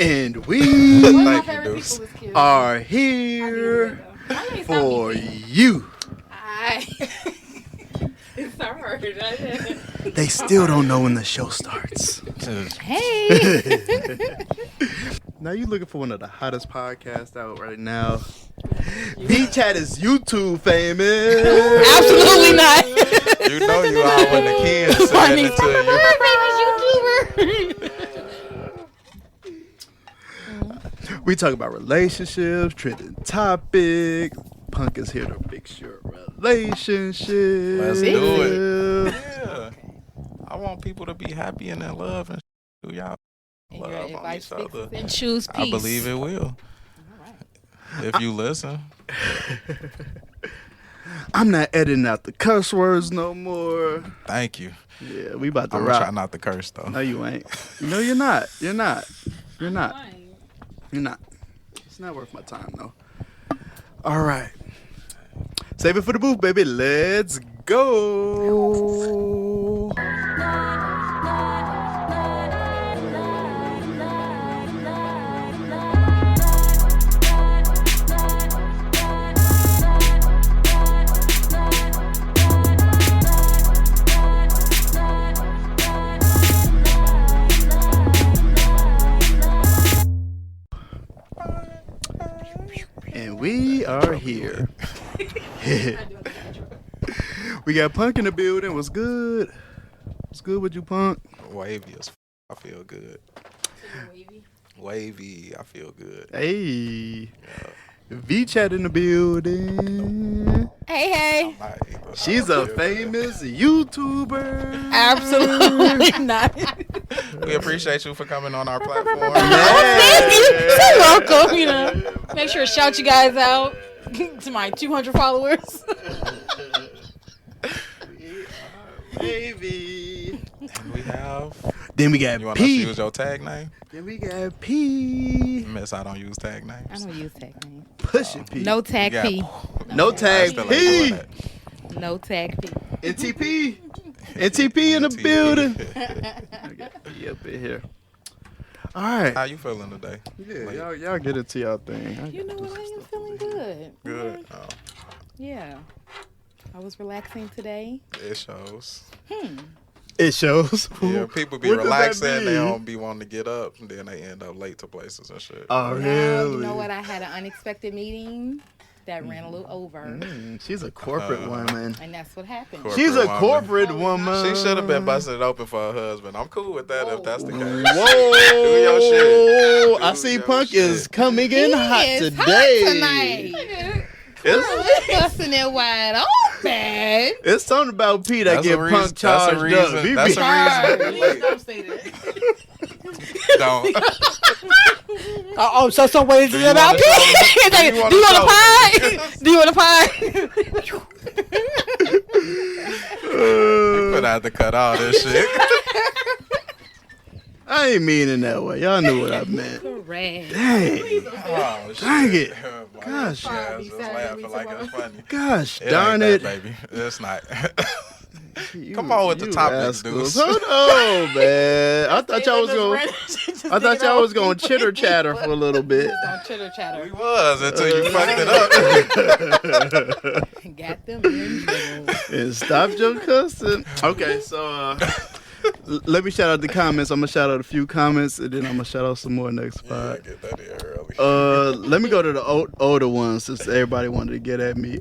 And we Thank you, Deuce. are here for you. It's hard. They still don't know when the show starts. Hey. Now you looking for one of the hottest podcasts out right now. Vee Chat is YouTube famous. Absolutely not. You know you are when the kids saying it to you. We talk about relationships, trending topics. Punk is here to fix your relationship. Let's do it. Yeah. I want people to be happy and in love and do y'all love on each other. And choose peace. I believe it will. If you listen. I'm not editing out the cuss words no more. Thank you. Yeah, we about to I'm rock. try not to curse though. No, you ain't. No, you're not. You're not. You're not. You're not. It's not worth my time though. All right. Save it for the booth, baby. Let's go. And we are here. We got Punk in the building. What's good? What's good with you, Punk? Wavy as I feel good. Wavy, I feel good. Hey. Vee Chat in the building. Hey. She's a famous YouTuber. Absolutely not. We appreciate you for coming on our platform. Thank you. So welcome, you know. Make sure to shout you guys out to my 200 followers. Baby. And we have. Then we got You want P. us to use your tag name? Then we got P. Miss, I don't use tag names. I don't use tag names. Push it, P. No tag P. No tag P. No tag P. NTP. NTP in the building. Okay, P up in here. All right. How you feeling today? Yeah, y'all get into y'all thing. You know what? I am feeling good. Good. Oh, Yeah. I was relaxing today. it shows. It shows. Yeah, people be What does that relaxing. They mean? don't be wanting to get up, and then they end up late to places and shit. Oh, Now, really? you know what? I had an unexpected meeting that ran a little over. She's a corporate woman. And that's what happened. Corporate She's a woman. corporate woman. She should have been busting it open for her husband. I'm cool with that if that's the case. Whoa. Do your shit. I Do see your Punk shit. is coming in hot He is today. hot tonight. It's, Busting it wide open. it's something about P that That's get a reason. Punk charged up. He That's be- a reason. Don't say that. Don't. Oh, so some ways Do is you about wanna P. show- Do you want a pie? Do you want a pie? You put out to cut all this shit. I ain't mean it that way. Y'all knew what I meant. Correct. Dang. Oh, shit. Dang it. Boy, Gosh. your ass is laughing like it's funny. Gosh It darn ain't it. that, baby. It's not. You- Come on with the you topics, rascals. Deuce. Hold on, man. I thought y'all was going to chitter chatter for a little bit. Don't chitter chatter. We was until you fucked it up. Got them in trouble. And stop your cussing. Okay, so let me shout out the comments. I'm gonna shout out a few comments, and then I'm gonna shout out some more next Yeah, spot. get that in early. Let me go to the older ones since everybody wanted to get at me.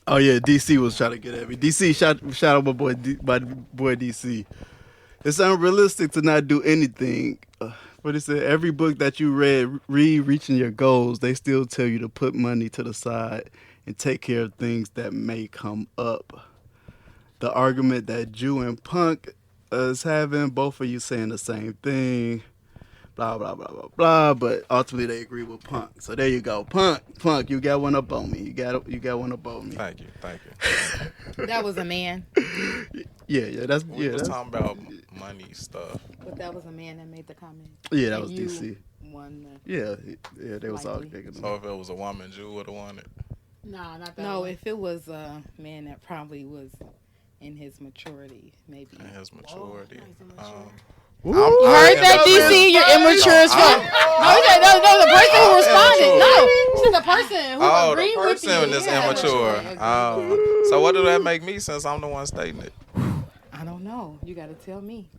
Oh yeah, DC was trying to get at me. DC, shout out my boy DC. It's unrealistic to not do anything. What is it? Every book that you read reaching your goals, they still tell you to put money to the side and take care of things that may come up. The argument that Jew and Punk is having, both of you saying the same thing. Blah, blah, blah, blah, blah. But ultimately, they agree with Punk. So there you go. Punk, you got one up on me. You got one up on me. Thank you. That was a man. Yeah, that's We yeah, was that's talking about money stuff. But that was a man that made the comment. yeah, that And was you DC. won the... Yeah, they was all Likely. kicking them. So if it was a woman, Jew would have won it. No, not that No, one. if it was a man that probably was in his maturity, maybe. In his maturity. nice and mature. You heard that, DC? You're immature as fuck. No, the person who responded. No, she's the person who agreed with you. Oh, the person is immature. So what do that make me since I'm the one stating it? I don't know. You got to tell me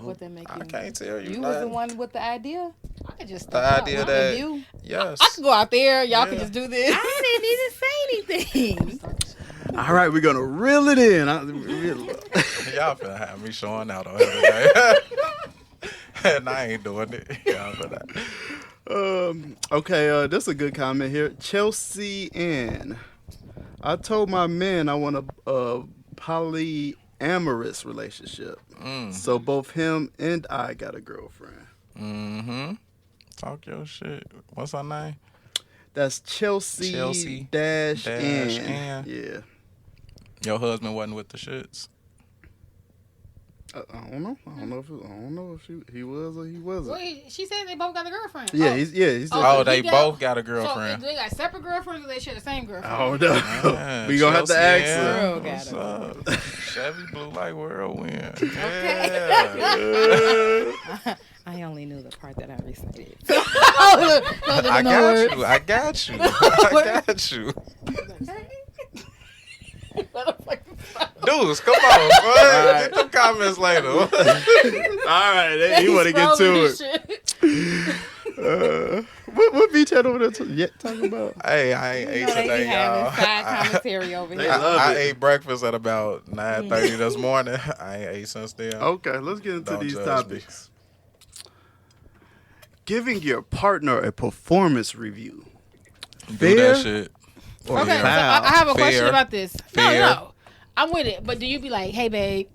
what that make you. I can't tell you. You was the one with the idea. I could just the idea that you. Yes. I could go out there. Y'all could just do this. I didn't even say anything. All right, we're gonna reel it in. Y'all finna have me showing out on every day. And I ain't doing it. Y'all finna. Okay, this is a good comment here. Chelsea Ann. I told my man I want a polyamorous relationship. So both him and I got a girlfriend. Mm-hmm. Talk your shit. What's her name? That's Chelsea dash Ann. Yeah. Your husband wasn't with the shits. I don't know if he was or he wasn't. Wait, she said they both got a girlfriend. Yeah, he's they both got a girlfriend. So they got separate girlfriends or they share the same girlfriend? Oh no. Yeah, We gonna have to ask her. What's up? Chevy blue like whirlwind. Okay. Yeah. I only knew the part that I recited. I got you. Deuce, come on, bro. Get them comments later. All right, you want to get to it. What Vee Chat over there talking about? Hey, I ain't ate today, y'all. Side commentary over here. I ate breakfast at about 9:30 this morning. I ain't ate since then. Okay, let's get into these topics. Giving your partner a performance review. Do that shit. Okay, so I have a question about this. Fair. No, I'm with it. But do you be like, hey, babe,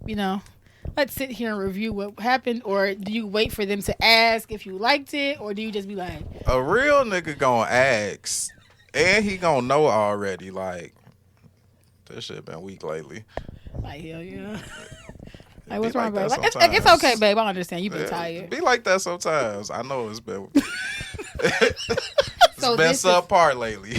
let's sit here and review what happened? Or do you wait for them to ask if you liked it? Or do you just be like... A real nigga gonna ask. And he gonna know already. Like, this shit been weak lately. Like, hell yeah. Like, what's wrong, babe? It's okay, babe. I understand. You've been tired. Be like that sometimes. I know it's been... it's So been subpar lately.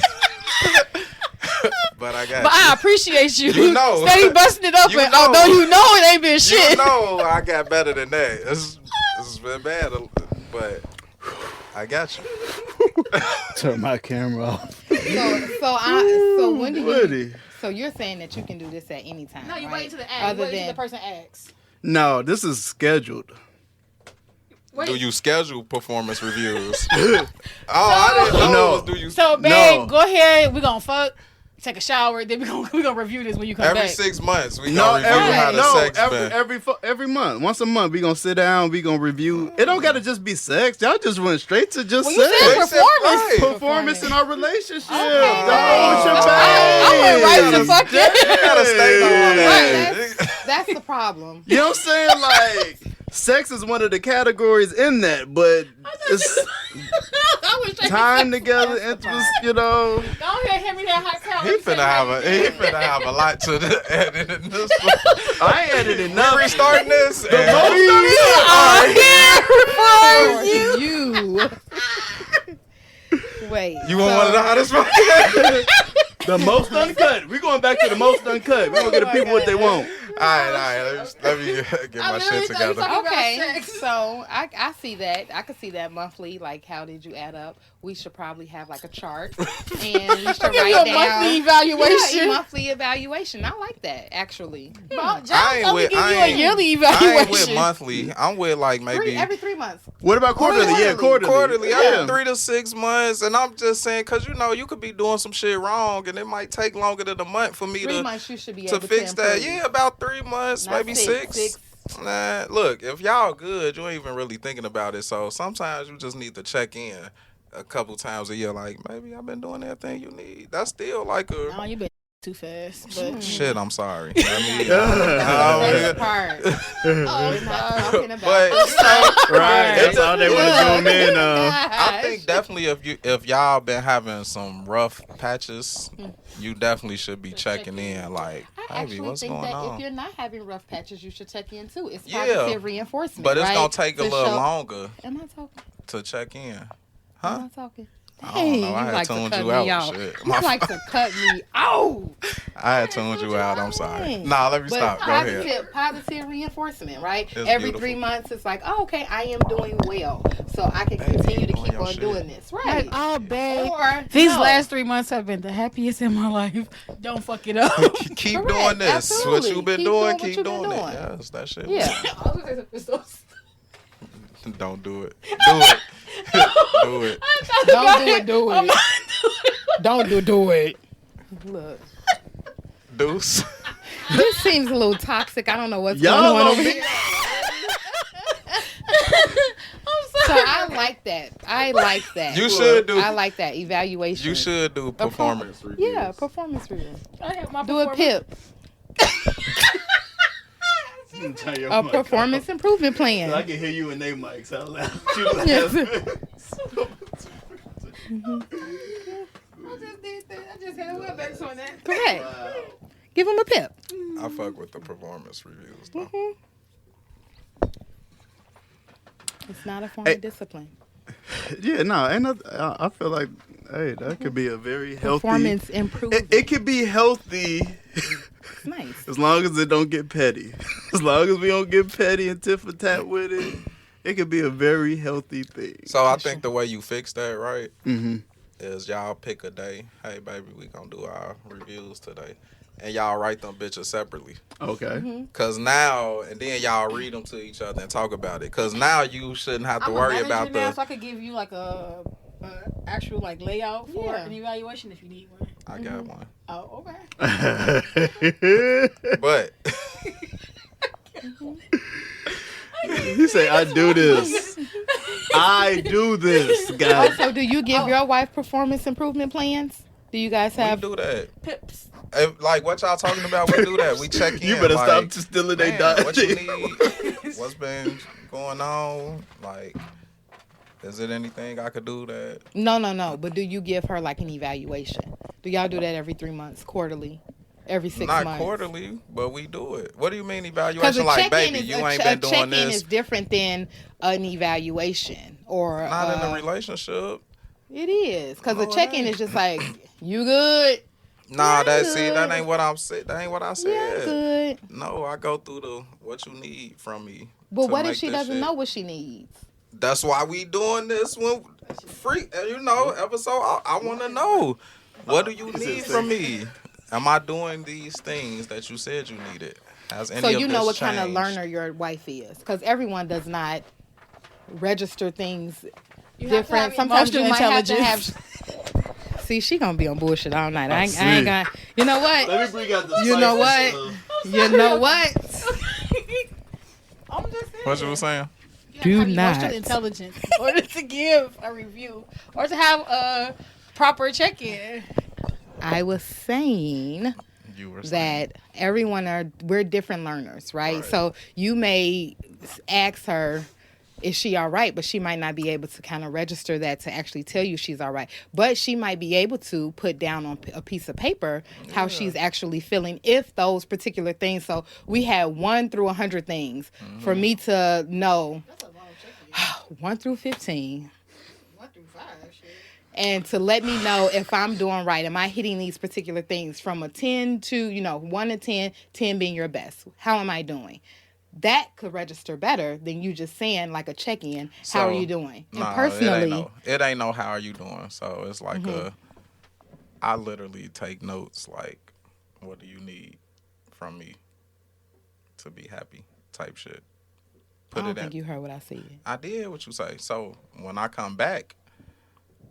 But I appreciate you. You know. Steady busting it up, although you know it ain't been shit. You know I got better than that. This has been bad, but I got you. Turn my camera off. So when do you... So you're saying that you can do this at any time, No, you right? wait until the person asks. No, this is scheduled. Wait. Do you schedule performance reviews? I didn't know. Do you? So, babe, go ahead. We're going to fuck, take a shower, then we're gonna review this when you come back. Every 6 months, we gonna review how the sex been. Every month. Once a month, we gonna sit down, we gonna review. It don't gotta just be sex. Y'all just went straight to just sex. You said Performance in our relationship. Okay. I went right to fuck That's the problem. You know what I'm saying? Like, sex is one of the categories in that, but it's time together, intimacy, Don't hit me that hot towel. He finna have a lot to edit in this one. I ain't editing nothing. We restarting this. You. Wait. You want one of the hottest ones? The most uncut. We're going back to the most uncut. We're going to get the people what they want. All right. Let me get my shit together. Okay, so I see that. I could see that monthly. Like, how did you add up? We should probably have like a chart, and we should write down monthly evaluation. Yeah, monthly evaluation. I like that actually. I ain't with a yearly evaluation. I ain't with monthly. I'm with like maybe every 3 months. What about quarterly? Yeah, quarterly. Yeah, 3 to 6 months, and I'm just saying because you could be doing some shit wrong, and it might take longer than a month for me 3 months. You should be to able fix to that. improve. Yeah, about 3 months, Not maybe six. 6. Nah, look, if y'all good, you ain't even really thinking about it. So sometimes you just need to check in a couple times a year. Like, maybe I've been doing everything you need. That's still like a... No, you been too fast. But... Shit, I'm sorry. That's the part. We're not talking about. But, right, that's all they want to zoom in on. I think definitely if y'all been having some rough patches, you definitely should be checking in. Like, I baby, what's think going that on? if you're not having rough patches, you should check in too. It's positive reinforcement. But it's right? gonna take a little longer Am I talking? to check in. Am Huh? I talking? I don't know. I you had like to tuned cut you me out. out. Shit. You like to cut me out. I had tuned you out. I'm sorry. Nah, let me But stop. Go ahead. positive reinforcement, right? It's Every beautiful. 3 months, it's like, oh, okay, I am doing well, so I can continue to doing keep your on shit. doing this, Like, right? oh, babe. Or These no. last 3 months have been the happiest in my life. Don't fuck it up. Keep Correct, doing this. absolutely. What you've been Keep doing, doing what keep you've been doing it. doing. Yes, that shit. Yeah. Don't do it. Do it. Do it. Don't do it. Do it. Don't do it. Look, Deuce. this seems a little toxic. I don't know what's Y'all going on gonna over be- here. I'm So sorry. I like that. I like that. You should do. I like that evaluation. You should do performance reviews. Yeah, performance review. I have my Do a performance- PIP, Turn your a mic performance improvement off. I plan. can hear you in their mics out loud. You Yes. I just did that. I just had Webex on that. Correct. Wow. Give them a PIP. I fuck with the performance reviews though. It's not a form Hey. of discipline. Yeah, no, and I feel like, hey, that could be a very healthy. Performance improvement. It could be healthy It's nice. as long as it don't get petty. As long as we don't get petty and tit for tat with it, it could be a very healthy thing. So I think the way you fix that, right, Mm-hmm. is y'all pick a day. Hey, baby, we gonna do our reviews today, and y'all write them bitches separately. Okay. Cause now, and then y'all read them to each other and talk about it. Cause now you shouldn't have to I'm worry a manager about now, the. so I could give you like a actual like layout for Yeah. an evaluation if you need one. I got one, Oh, okay. but He say, I do this. I do this, guys. Also, do you give your wife performance improvement plans? Do you guys we have? do that. Pips. Like what y'all talking about, we do that. We check in. You better like, stop stealing their man, what you dime. need? What's been going on? Like, is it anything I could do that? No. But do you give her like an evaluation? Do y'all do that every 3 months, quarterly, every 6 Not months? quarterly, but we do it. What do you mean Because evaluation? a Like, check-in baby, is you a ain't been doing check-in this. is different than an evaluation or Not in a relationship. It is because No, a it check-in ain't. is just like you good. Nah, Yeah, that good. ain't what I'm saying. That ain't what I Yeah, said. good. No, I go through the what you need from me. But to what make if she this doesn't shit. know what she needs? That's why we doing this when free. Episode. I want to know. What do you need from me? Am I doing these things that you said you needed? Has any So of you know this what kind of changed? learner your wife is, because everyone does not register things You have to have different. Sometimes you emotional might have to intelligence. have. See, she gonna be on bullshit all night. I ain't see. gonna. You know what? Let me bring out the You know spices what? of- You know what? I'm just saying. What you were saying? You have Do to have not. emotional intelligence in order to give a review or to have a proper check-in. I was saying You were saying. that we're different learners, right? Right. So you may ask her, is she all right? But she might not be able to kind of register that to actually tell you she's all right. But she might be able to put down on a piece of paper how she's actually feeling if those particular things. So we had 1 through 100 things for me to know That's a long check-in. 1 through 15. 1 through 5, shit. And to let me know if I'm doing right. Am I hitting these particular things from a 10 to, 1 to 10, 10 being your best? How am I doing? That could register better than you just saying like a check-in. How are So, you doing? And Nah, personally, it ain't no how are you doing. So it's like I literally take notes like, what do you need from me to be happy? Type shit. I Put don't it in. think you heard what I said. I did what you say. So when I come back,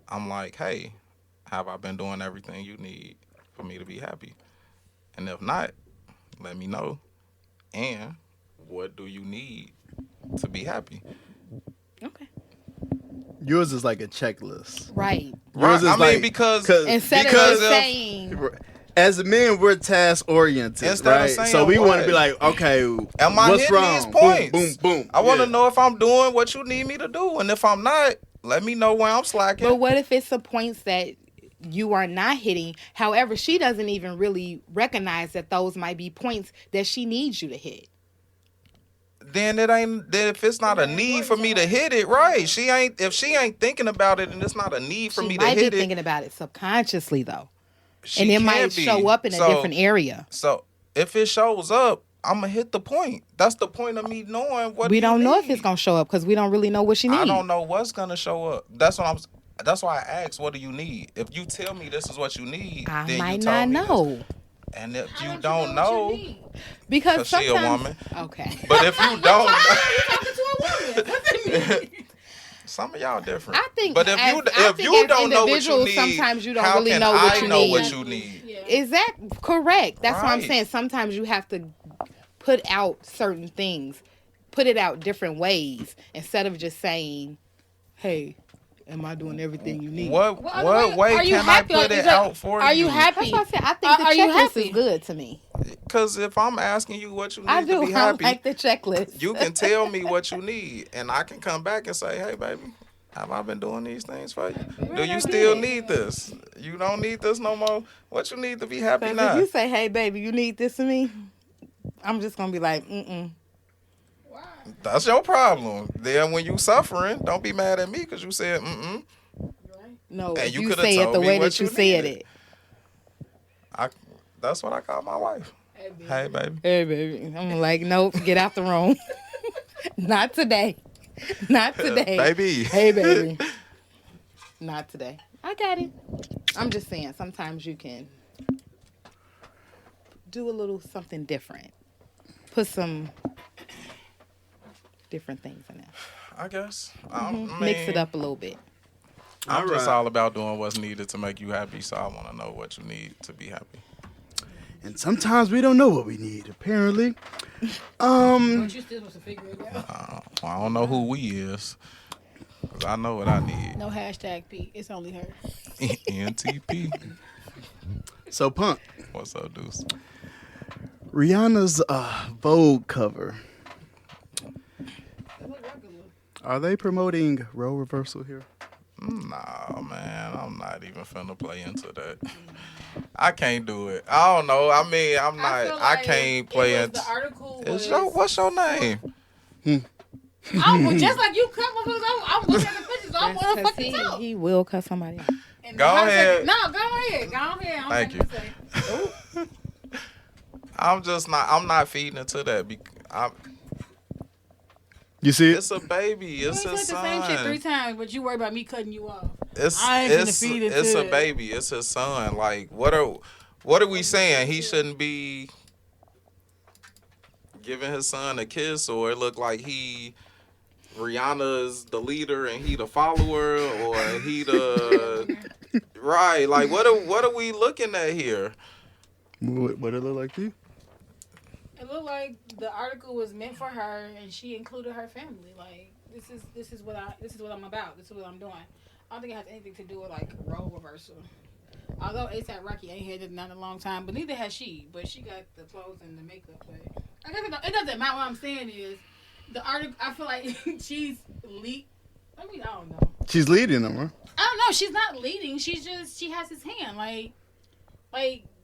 I'm like, hey, have I been doing everything you need for me to be happy? And if not, let me know. And what do you need to be happy? Okay. Yours is like a checklist. Right. Yours is I mean, like, because Instead because of of- saying, as men, we're task oriented, Instead of right? saying So we want to what? be like, okay, Am I what's hitting wrong? these points? Boom, boom, boom. I want to Yeah. know if I'm doing what you need me to do. And if I'm not, let me know where I'm slacking. but what if it's the points that you are not hitting? However, she doesn't even really recognize that those might be points that she needs you to hit. then it ain't. Then if it's not a need for me to hit it, right? If she ain't thinking about it, and it's not a need for me to hit it. She might be thinking about it subconsciously though, She and it might can't be. show up in a different area. So if it shows up, I'm gonna hit the point. That's the point of me knowing what We don't know if need. it's gonna show up because we don't really know what she needs. I don't know what's gonna show up. That's why I asked, what do you need? If you tell me this is what you need, I then might you told not me know. this. And if How you don't don't know, what you need? Because she a sometimes, woman. okay. But if you don't know, Talking to a woman. What's that mean? some of y'all different. I think But if as- you I if think you as don't know what you individuals, need, sometimes you don't how really can know what I you know need. what you need? Yeah. Is that correct? That's what I'm Right. saying. Sometimes you have to put out certain things, put it out different ways instead of just saying, "Hey, am I doing everything you need?" What Well, way are you can I happy? put Is it that- out for Are you? you happy? That's what I said. I think the Are you checklist happy? is good to me. Because if I'm asking you what you need I to do. be I happy, like the checklist. you can tell me what you need, and I can come back and say, "Hey, baby, have I been doing these things for you? Do you still need this? You don't need this no more. What you need to be happy Because now?" if you say, "Hey, baby, you need this to me," I'm just gonna be like, "Mm-mm." That's your problem. Then when you suffering, don't be mad at me because you said mm-mm. No, And if you you coulda say it told the me way what that you you said needed. it. That's what I call my wife. Hey, baby. Hey, baby. I'm like, nope, get out the room. Not today. Not today. Baby. Hey, baby. Not today. I got it. I'm just saying, sometimes you can do a little something different. Put some different things in there. I guess. I mean, Mix it up a little bit. I'm just Alright. all about doing what's needed to make you happy, so I want to know what you need to be happy. And sometimes we don't know what we need, apparently. But you still supposed to figure it out. I don't know who we is, because I know what I need. No hashtag P. It's only her. NTP. So, Punk, What's up, Deuce? Rihanna's Vogue cover. Are they promoting role reversal here? Nah, man, I'm not even finna play into that. I can't do it. I don't know. I mean, feel I like can't play it was into. the article was, What's your name? just like you cut my foot. I'm looking at the pictures. I want to fucking tell. He will cut somebody out. And Go the ahead. No, go ahead. Go ahead. Thank you. I'm not feeding into that. You see it? It's a baby. You It's said a the same shit 3 son. times, but you worry about me cutting you off. It's I ain't finna feed into it's a it. baby. It's his son. Like, what are we saying? He shouldn't be giving his son a kiss, or it look like Rihanna is the leader and he the follower, or he the right? Like, what are we looking at here? What it look like to you? It looked like the article was meant for her, and she included her family. Like this is what I'm about. This is what I'm doing. I don't think it has anything to do with like role reversal. Although ASAP Rocky ain't had it not in a long time, but neither has she. But she got the clothes and the makeup. But I guess it doesn't matter. What I'm saying is the article. I feel like she's lead. I mean, I don't know. She's leading them, huh? I don't know. She's not leading. She has his hand. Like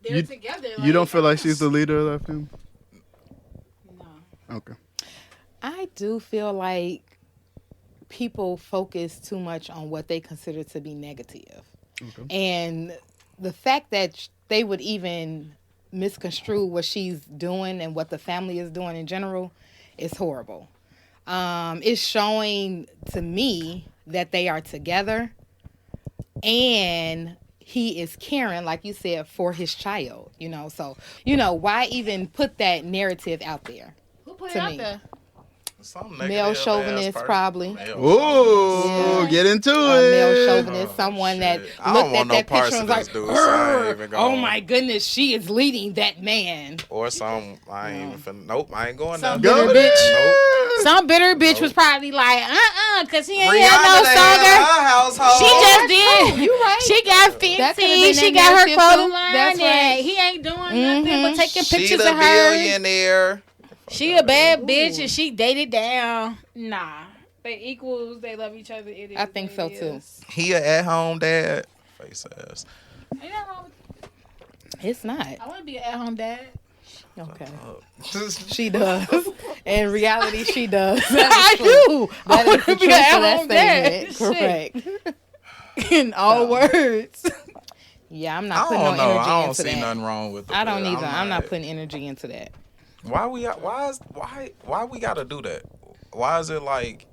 they're together. You don't feel like she's the leader of that film? No. Okay. I do feel like people focus too much on what they consider to be negative. Okay. And the fact that they would even misconstrue what she's doing and what the family is doing in general is horrible. It's showing to me that they are together and he is caring, like you said, for his child, So, why even put that narrative out there? Who put To it out me. there? Some Male negative chauvinist, ass person. probably. Male Oh, Yeah. get into A it. male chauvinist, Oh, someone that shit. I don't looked at want no that parts picture and of was this like, dude, so I ain't "Urgh, even oh gonna- my goodness, she is leading that man." Or some, I ain't even finna, nope, I ain't going Some there. bitter Go bitch. there. Some bitter bitch Nope. was probably like, cause he ain't Rihanna had no done song. had her household. She just did. You right. She got That could've 50. been She that got her narrative, clothing too. line. That's and right. He ain't doing nothing but taking She pictures the of her. billionaire. She a bad bitch and she dated down. Nah, they equals. They love each other. It is I think what so, it too. is. He a at-home dad. Face ass. Ain't nothing wrong with It's not. I want to be an at-home dad. Okay. Uh, She does. In reality, she does. I do. That is the Be truth an of that at-home dad. statement. Correct. In all words. Yeah, I'm I not putting don't no know. energy I don't into see that. nothing wrong with it. I don't but either. I'm not putting energy into that. Why we gotta do that? Why is it like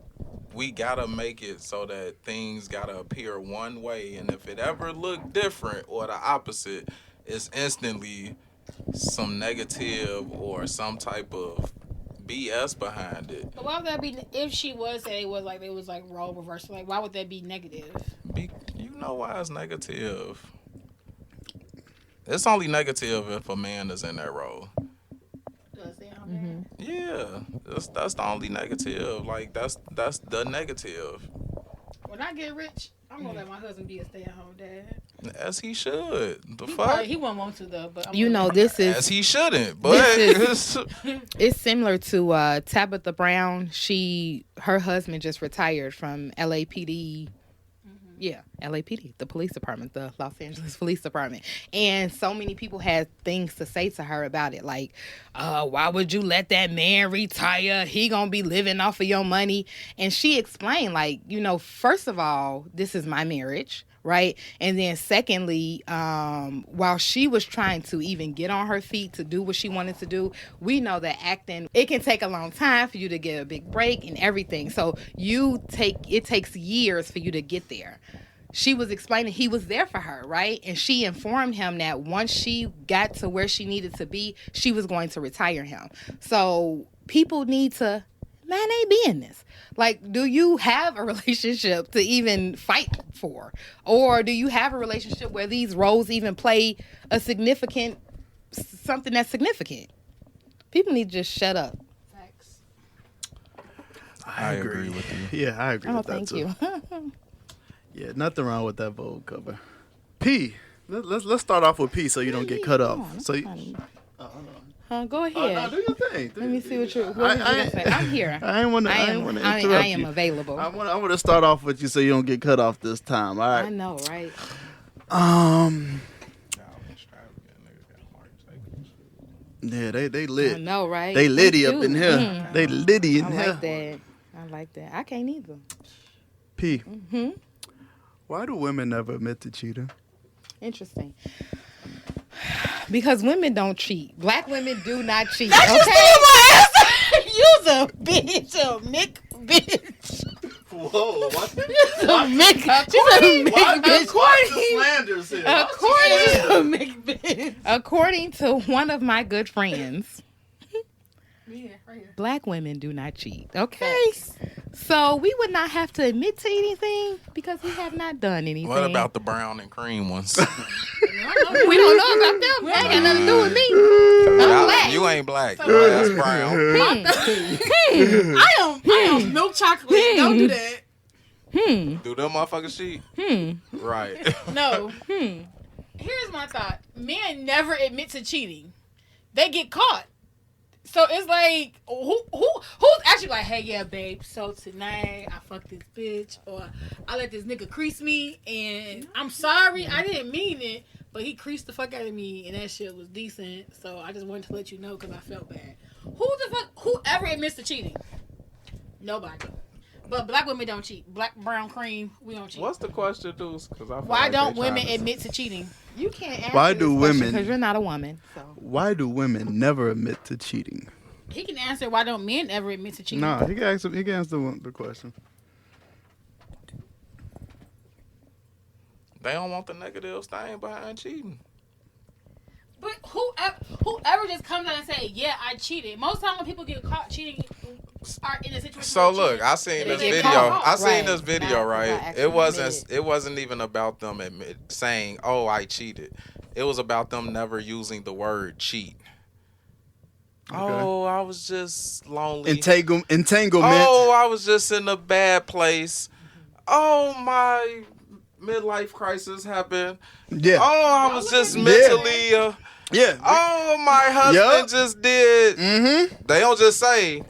we gotta make it so that things gotta appear one way, and if it ever look different or the opposite, it's instantly some negative or some type of BS behind it. But why would that be if she was say it was like role reversal? Like why would that be negative? You know why it's negative? It's only negative if a man is in that role. Does it? Okay. Yeah, that's the only negative. Like that's the negative. When I get rich, I'm gonna let my husband be a stay-at-home dad. As he should. The He fuck? probably, he won't want to though, but I'm You gonna know, let this As is he shouldn't. But it's similar to Tabitha Brown. Her husband just retired from LAPD. Yeah, LAPD, the police department, the Los Angeles Police Department. And so many people had things to say to her about it. Like, why would you let that man retire? He gonna be living off of your money. And she explained, like, first of all, this is my marriage, right? And then secondly, while she was trying to even get on her feet to do what she wanted to do, we know that acting, it can take a long time for you to get a big break and everything. So it takes years for you to get there. She was explaining he was there for her, right? And she informed him that once she got to where she needed to be, she was going to retire him. So people need to mind their business. Like, do you have a relationship to even fight for? Or do you have a relationship where these roles even play something that's significant? People need to just shut up. Facts. I agree with you. Yeah, I agree Oh, with that thank too. you. Yeah, nothing wrong with that Vogue cover. P. Let's start off with P so you don't get cut off. So you, Go ahead. no, do your thing. Let me see what you gonna say. I'm here. I ain't want to interrupt I am you. available. I want to start off with you so you don't get cut off this time. All I right. know, right? Yeah, they I lit. know, right? They litty Thank up you. in here. They litty in I here. like that. I like that. I can't either. P. Why do women never admit to cheating? Interesting. Because women don't cheat. Black women do not cheat. That's Okay. You's a bitch, a Mick bitch. Whoa, what? She's a Mick bitch. slanders here? According to one of my good friends, Yeah, right here. black women do not cheat. Okay. So we would not have to admit to anything because we have not done anything. What about the brown and cream ones? We don't know about them. That ain't got nothing to do with me. black. You ain't black. That's brown. I am milk chocolate. Don't do that. Do them motherfuckers cheat? Right. No. Here's my thought. Men never admit to cheating. They get caught. So it's like, who's actually like, hey, yeah, babe, so tonight I fucked this bitch, or I let this nigga crease me, and I'm sorry, I didn't mean it, but he creased the fuck out of me, and that shit was decent, so I just wanted to let you know because I felt bad. Whoever admits to cheating? Nobody. But black women don't cheat. Black, brown, cream, we don't cheat. What's the question, Deuce? Why don't women admit to cheating? You can't answer Why do women- because you're not a woman. So Why do women never admit to cheating? He can answer why don't men ever admit to cheating? Nah, he can answer the question. They don't want the negative stain behind cheating. But whoever just comes out and say, yeah, I cheated. Most time when people get caught cheating are in a situation. So where look, cheating, I seen and this they get video. caught. I seen Right. this video, Not right? actually It wasn't even about them saying, "Oh, I cheated." It was about them never using the word cheat. Okay. Oh, I was just lonely. Entanglement. Oh, I was just in a bad place. Oh, my midlife crisis happened. Yeah. Oh, I was just Yeah. mentally. Yeah. Oh, my husband just did. Mm-hmm. They don't just say,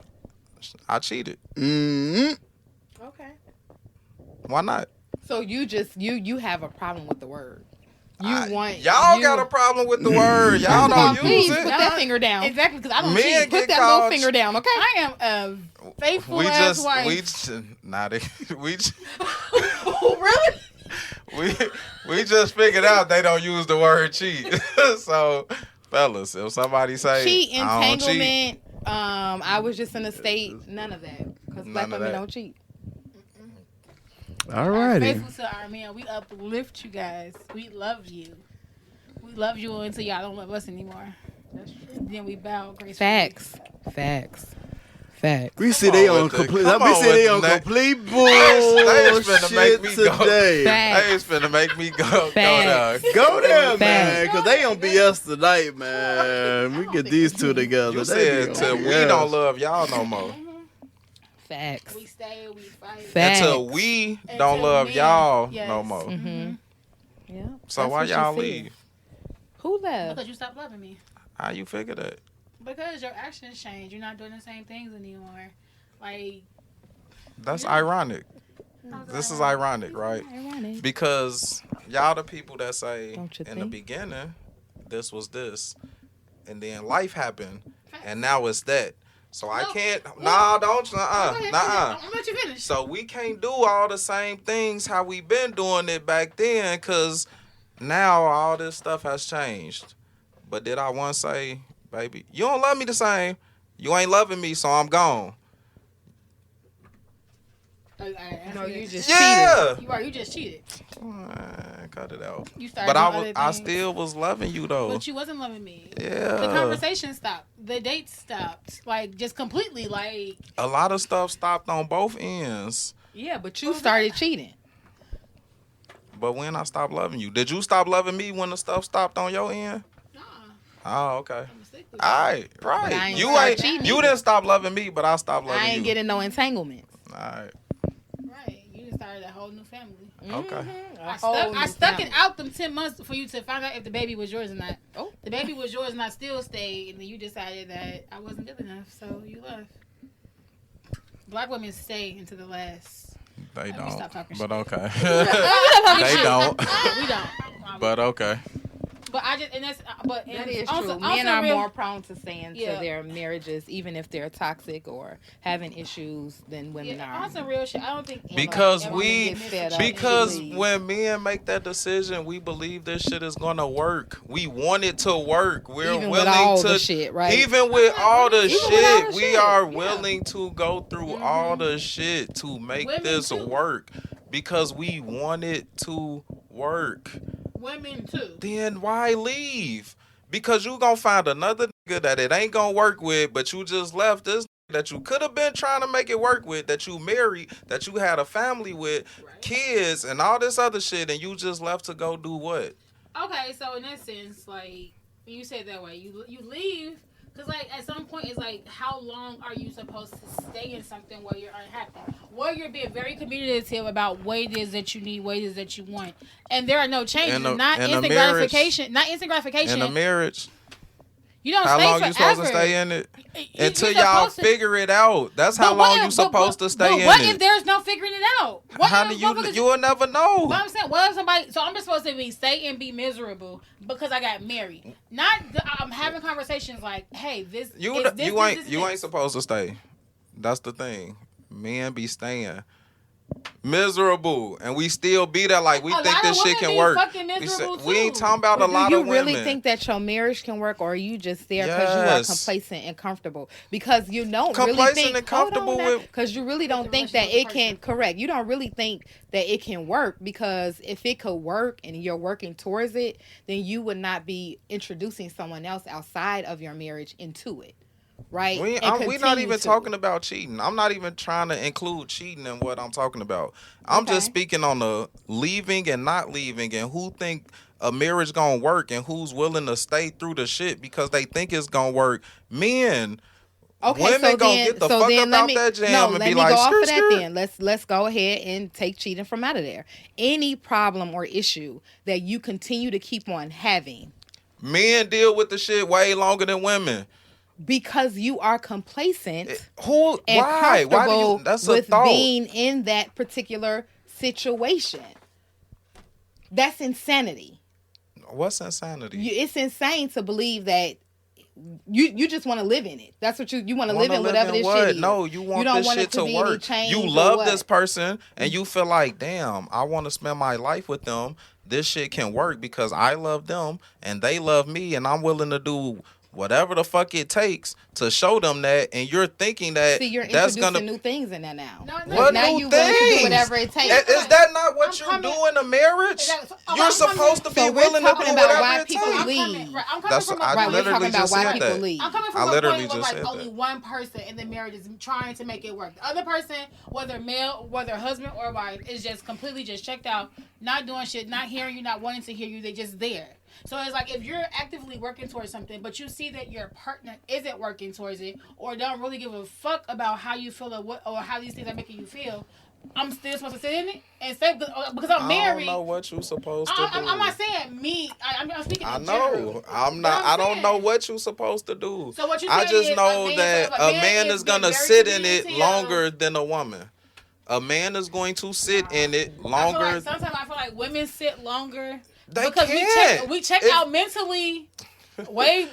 "I cheated." Mm-hmm. okay. Why not? So you just you have a problem with the word. Y'all got a problem with the word. Y'all don't Please use put it. that finger down. Exactly, because I don't Men cheat. get Put that called little finger down, okay? I am a faithful ass wife. Really? We just figured out they don't use the word cheat. So, fellas, if somebody say Cheat, I don't cheat, entanglement. I was just in a state. None of that, because black women don't cheat. All We're righty. faithful to our men. We uplift you guys. We love you. We love you until y'all don't love us anymore. That's true. Then we bow gracefully. Facts. We see they on complete. We see they on complete bullshit today. They is finna make me go there. Go there, man, because they on BS tonight, man. We get these two together. You They said be till on we BS. don't love y'all no more. Facts. We stay, we fight. Until we don't Until love men, y'all yes. no more. Mm-hmm. Yeah. So why y'all leave? Who left? Because you stopped loving me. How you figure that? Because your actions change. You're not doing the same things anymore. Like, That's ironic. This is ironic, right? Ironic. Because y'all the people that say Don't you in the think? beginning, this was this, and then life happened, and now it's that. So I can't. Nah, don't. I'm gonna let you finish. So we can't do all the same things how we been doing it back then, cause now all this stuff has changed. But did I once say, baby, you don't love me the same. You ain't loving me, so I'm gone. No, you just Yeah. You are. You just cheated. Cut it out. You started But doing other I things. still was loving you though. But you wasn't loving me. Yeah. The conversation stopped. The date stopped. Like, just completely. Like, A lot of stuff stopped on both ends. Yeah, but you started cheating. But when I stopped loving you, did you stop loving me when the stuff stopped on your end? nah. Oh, okay. I'm sick with you. All right, But I right. ain't You start ain't. cheating You either. didn't stop loving me, but I stopped loving you. I ain't getting no entanglements. All right. Right. You just started a whole new family. Okay. I stuck it out them 10 months for you to find out if the baby was yours or not. Oh. The baby was yours and I still stayed, and then you decided that I wasn't good enough, so you left. Black women stay into the last. They Let me don't. stop talking But shit. okay. They They don't. We don't. But okay. But I just, and that's, but That and is also- true. also Men are real- more prone to staying Yeah. to their marriages, even if they're toxic or having issues, than women Yeah, are. on some real shit. I don't think Because everyone we, gets fed up. because Please. when men make that decision, we believe this shit is gonna work. We want it to work. We're Even with willing all to, the shit, right? even with all the Even with all shit, the we shit, are yeah. willing to go through all the shit to make Women this too. work because we want it to work. Women too. Then why leave? Because you gonna find another nigga that it ain't gonna work with, but you just left this that you could have been trying to make it work with, that you married, that you had a family with, Right. kids, and all this other shit, and you just left to go do what? Okay, so in that sense, like, when you say it that way, you leave, because, like, at some point, it's like, how long are you supposed to stay in something where you're unhappy? Where you're being very communicative about what it is that you need, what it is that you want. And there are no changes. In a- Not in a instant marriage- gratification. Not instant gratification. In a marriage, You don't how stay long forever. you supposed to stay in it? You're Until supposed y'all to- figure it out. That's how But what long if- you supposed to stay but in what it. if there's no figuring it out? What How if do you? motherfuckers- You will never know. But I'm saying, what if somebody? So I'm just supposed to be stay and be miserable because I got married. Not I'm having conversations like, hey, this You is this, you this, ain't this, you this. ain't supposed to stay. That's the thing. Men be staying miserable, and we still be there like we A think lot this of shit women can be work. fucking We, miserable we ain't too. talking about a But lot do you of women. really think that your marriage can work, or are you just there because you are Yes. complacent and comfortable? Because you don't Complacent really think and comfortable with- because you really don't the think that relationship it can with the correct. You don't really think that it can work, because if it could work and you're working towards it, then you would not be introducing someone else outside of your marriage into it. Right? We And not continue even to. talking about cheating. I'm not even trying to include cheating in what I'm talking about. I'm just Okay. speaking on the leaving and not leaving, and who think a marriage gonna work, and who's willing to stay through the shit because they think it's gonna work. Men. Okay, Women so gonna then, get the so fuck then up let out me that jam no, and let be me like, go off skirt, of that. skirt. Then let's go ahead and take cheating from out of there. Any problem or issue that you continue to keep on having Men deal with the shit way longer than women. because you are complacent Who? and Why? Why do comfortable you? That's a with thought. being in that particular situation. That's insanity. What's insanity? It's insane to believe that you just want to live in it. That's what you want to live in, whatever this shit is. No, you want don't this want shit it to to be work. any change You or love what? this person and you feel like, damn, I want to spend my life with them. This shit can work because I love them and they love me, and I'm willing to do whatever the fuck it takes to show them that. And you're thinking that See, you're that's introducing gonna new things in there now. No, what now new you willing to do things? whatever it takes. Is that not what you I'm do coming- in a marriage? Exactly. So, You're I'm supposed to be So we're willing to do talking about whatever why it people takes. leave. I'm coming That's from I a Right, we're literally talking about just why said people that. leave. I'm coming I from a literally point where just like said only that. one person in the marriage is trying to make it work. The other person, whether male, whether husband or wife, is just completely just checked out, not doing shit, not hearing you, not wanting to hear you. They just there. So it's like if you're actively working towards something, but you see that your partner isn't working towards it, or don't really give a fuck about how you feel or how these things are making you feel, I'm still supposed to sit in it and say because I'm married. I don't know what you're supposed to do. I'm not saying me. I'm speaking I in know. general. I'm But not. I don't know saying- what you're supposed to do. So what you I saying just is know a that man- a a man man is is gonna being very sit in committed it to longer than a woman. A man is going to sit in it I feel longer. like sometimes I feel like women sit longer They because can't. we check If- out mentally.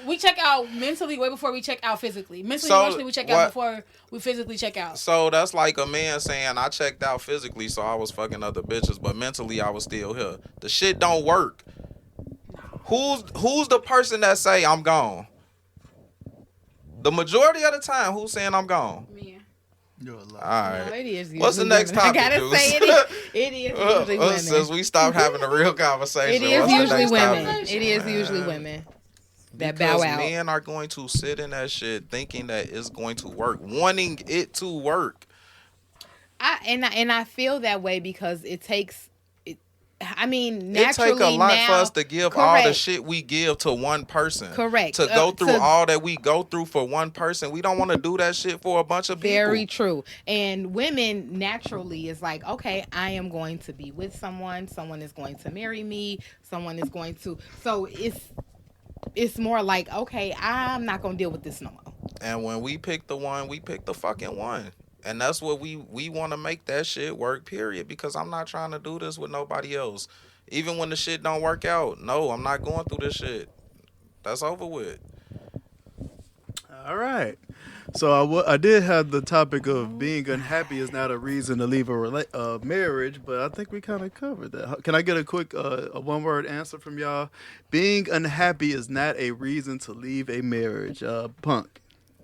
We check out mentally way before we check out physically. Mentally, So, emotionally, we check what- out before we physically check out. So that's like a man saying, I checked out physically, so I was fucking other bitches, but mentally I was still here. The shit don't work. Who's the person that say I'm gone? The majority of the time, who's saying I'm gone? Me. You're a lie. All No, right. it is What's the usually next women. topic, I gotta Deuce? say it is usually women. Since we stopped having a real conversation, It is what's the usually next women. topic? It is Man. usually women that Because bow out. men are going to sit in that shit thinking that it's going to work, wanting it to work. I feel that way because it takes. I mean, It naturally take a lot now, for us to give all the correct. shit we give to one person. Correct. To go through to- all that we go through for one person. We don't want to do that shit for a bunch of people. Very true. And women naturally is like, okay, I am going to be with someone. Someone is going to marry me. Someone is going to. So it's more like, okay, I'm not gonna deal with this no more. And when we pick the one, we pick the fucking one. And that's what we want to make that shit work, period. Because I'm not trying to do this with nobody else. Even when the shit don't work out. No, I'm not going through this shit. That's over with. All right. So I did have the topic of being unhappy is not a reason to leave a marriage, but I think we kind of covered that. Can I get a quick a one-word answer from y'all? Being unhappy is not a reason to leave a marriage. Punk.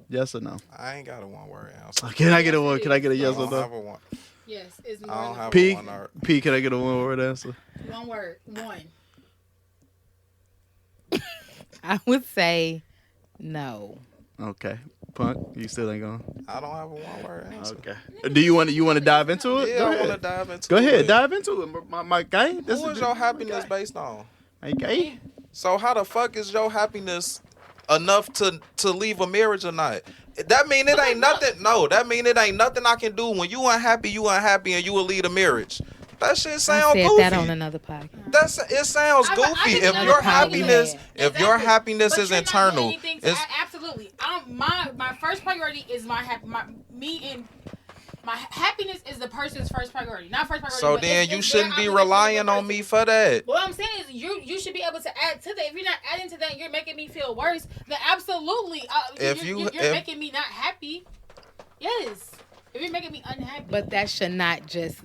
Yes or no? I ain't got a one-word answer. Can I get a Yes, one? it Can I get a is. yes I or don't no? have a one. Yes, it's more I don't than have P. a one-word. P. Can I get a one-word answer? one word. One. I would say no. Okay. Punk. You still ain't going. I don't have a one-word answer. Okay. Do you want to dive into it? Yeah, Go I ahead. want to dive into Go ahead. it. Dive into it. My guy. Who is your happiness based on? My guy. So how the fuck is your happiness enough to leave a marriage or not? That mean it ain't nothing. No, that mean it ain't nothing I can do. When you unhappy, and you will lead a marriage. That shit I sound said goofy. that on another podcast. It sounds I goofy. think If another your podcast. happiness, if your Exactly. happiness But is you're not internal, doing anything to- it's absolutely. My first priority is my happiness is the person's first priority, not first priority. so but then it's you their shouldn't be obligation to the relying on person. me for that. What I'm saying is you should be able to add to that. If you're not adding to that, you're making me feel worse. Then absolutely, you're making me not happy. Yes. If you're making me unhappy. But that should not just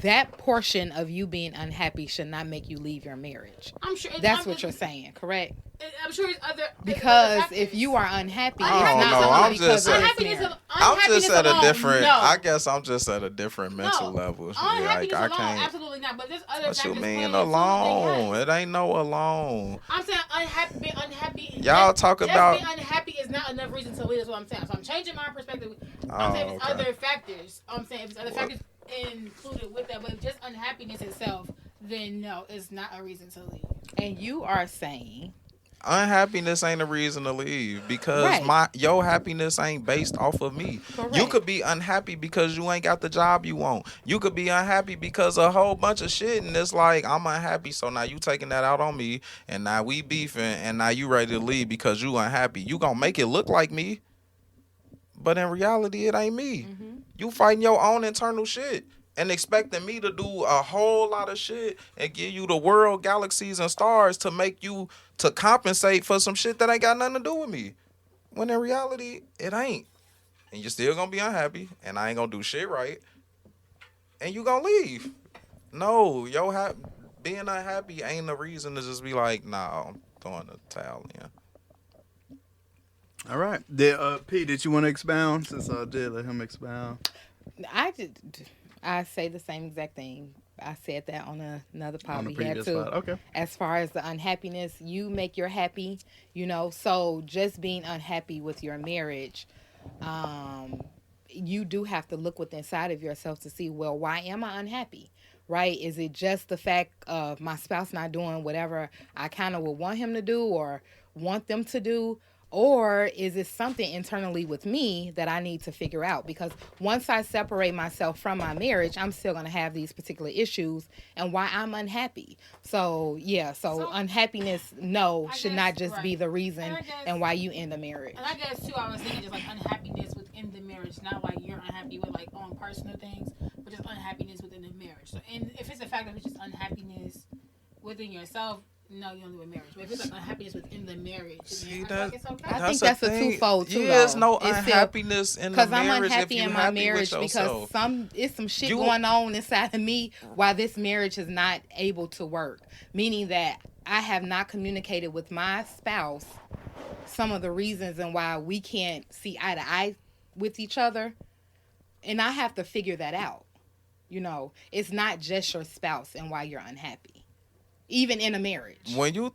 that portion of you being unhappy should not make you leave your marriage. I'm sure That's what you're saying, correct? I'm sure it's other Because factors. if you are unhappy, I it's don't not know. only I'm because just of saying- this Unhappiness, marriage. I'm just at a alone, different. no. I guess I'm just at a different mental No. level. Unhappiness I alone, can't. absolutely not. But there's other What factors you playing mean into it. alone? Yes. It ain't no alone. I'm saying being unhappy. Y'all talk just about- being unhappy is not enough reason to leave. That's what I'm saying. So I'm changing my perspective. Oh, I'm saying if it's okay. other factors. I'm saying if it's other factors included with that, but if just unhappiness itself, then no, it's not a reason to leave. And you are saying Unhappiness ain't a reason to leave because Right. your happiness ain't based off of me. Correct. You could be unhappy because you ain't got the job you want. You could be unhappy because a whole bunch of shit, and it's like I'm unhappy, so now you taking that out on me, and now we beefing, and now you ready to leave because you unhappy. You gonna make it look like me, but in reality, it ain't me. Mm-hmm. You fighting your own internal shit. and expecting me to do a whole lot of shit and give you the world, galaxies, and stars to make you to compensate for some shit that ain't got nothing to do with me. When in reality, it ain't. And you're still gonna be unhappy, and I ain't gonna do shit right, and you gonna leave. No, being unhappy ain't a reason to just be like, nah, I'm throwing the towel in. All right. P, did you want to expound? Since I did let him expound. I say the same exact thing. I said that on another pod On the we had previous too. spot. Okay. As far as the unhappiness, you make your happy, so just being unhappy with your marriage, you do have to look within inside of yourself to see, well, why am I unhappy? Right? Is it just the fact of my spouse not doing whatever I kind of would want him to do or want them to do? Or is it something internally with me that I need to figure out? Because once I separate myself from my marriage, I'm still going to have these particular issues and why I'm unhappy. So, yeah, so unhappiness, should not just be the reason and why you end a marriage. And I guess, too, I was thinking just like unhappiness within the marriage, not like you're unhappy with like on personal things, but just unhappiness within the marriage. So, and if it's the fact that it's just unhappiness within yourself, no, you don't do a marriage. But if it's like unhappiness within the marriage, See, I feel like it's okay. I think that's a twofold too. There's though. no unhappiness in the marriage. Because I'm unhappy if in my marriage because it's some shit going on inside of me why this marriage is not able to work. Meaning that I have not communicated with my spouse some of the reasons and why we can't see eye to eye with each other. And I have to figure that out. It's not just your spouse and why you're unhappy. Even in a marriage. When you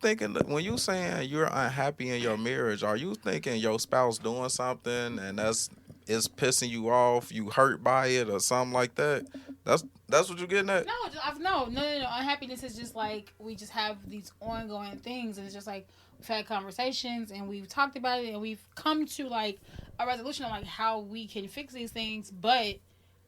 saying you're unhappy in your marriage, are you thinking your spouse doing something and is pissing you off, you hurt by it or something like that? That's what you're getting at? No. Unhappiness is just like we just have these ongoing things, and it's just like we've had conversations and we've talked about it and we've come to like a resolution on like how we can fix these things, but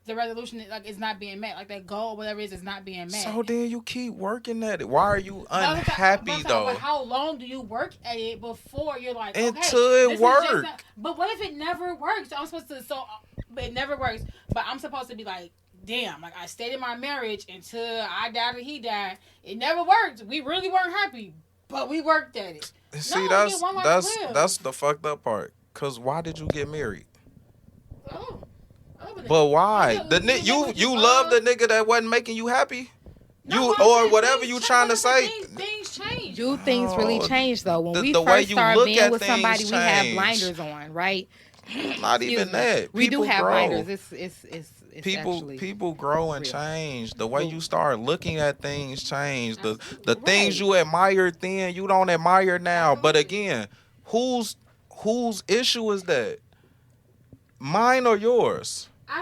the resolution is not being met. Like that goal, whatever it is not being met. So then you keep working at it. Why are you unhappy though? But how long do you work at it before you're like, until it works? But what if it never works? But it never works. But I'm supposed to be like, damn, like I stayed in my marriage until I died or he died. It never worked. We really weren't happy, but we worked at it. See, that's the fucked up part. Cause why did you get married? Oh. But why? You love the nigga that wasn't making you happy? Or whatever you trying to say. Things change. Do things really change though? When we the way first you start look being at with somebody, things we have change. blinders on, right? Not even that. We do have grow. blinders. It's people grow and change. The way you start looking at things change. The things you admired then, you don't admire now. But again, whose issue is that? Mine or yours? I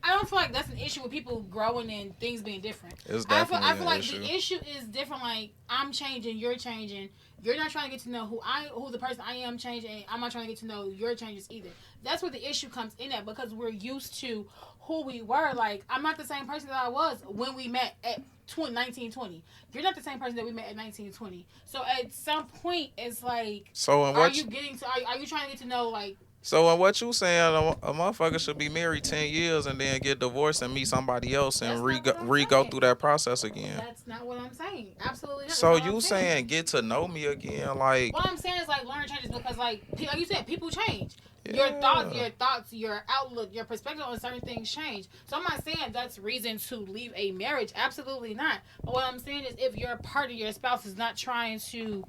don't feel like that's an issue with people growing and things being different. It's definitely I feel like issue. the issue is different. Like I'm changing, you're changing. You're not trying to get to know who the person I am changing, and I'm not trying to get to know your changes either. That's where the issue comes in at because we're used to who we were. Like I'm not the same person that I was when we met at 1920. You're not the same person that we met at 1920. So at some point, it's like, are you trying to get to know like? So what you saying, a motherfucker should be married 10 years and then get divorced and meet somebody else and re-go through that process again? That's not what I'm saying. Absolutely not. So you saying get to know me again, like... What I'm saying is like learn changes because like you said, people change. Yeah. Your thoughts, your outlook, your perspective on certain things change. So I'm not saying that's reason to leave a marriage. Absolutely not. But what I'm saying is if your partner, your spouse is not trying to...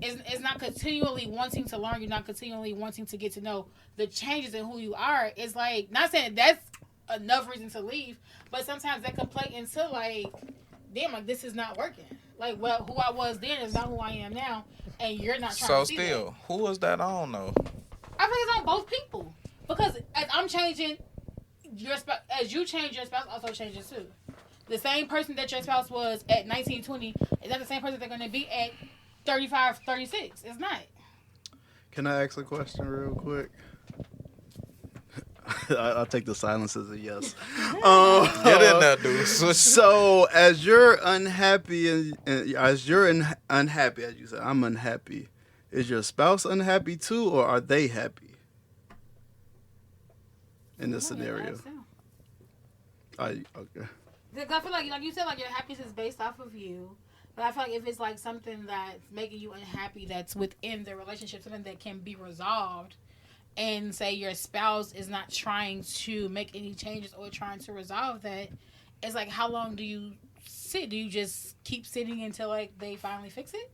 is not continually wanting to learn, you're not continually wanting to get to know the changes in who you are, it's like, not saying that's enough reason to leave, but sometimes that can play into like, damn, like this is not working. Like, well, who I was then is not who I am now, and you're not trying to see that. So still, who is that on though? I think it's on both people. Because as I'm changing, as you change, your spouse also changes too. The same person that your spouse was at 1920 is not the same person they're going to be at 35, 36. It's not. Can I ask a question real quick? I'll take the silence as a yes. Get in there, Deuce. So, as you're unhappy, unhappy, as you said, I'm unhappy. Is your spouse unhappy too, or are they happy in this scenario? Okay. Because I feel like you said, like your happiness is based off of you. But I feel like if it's like something that's making you unhappy, that's within the relationship, something that can be resolved, and say your spouse is not trying to make any changes or trying to resolve that, it's like, how long do you sit? Do you just keep sitting until like they finally fix it?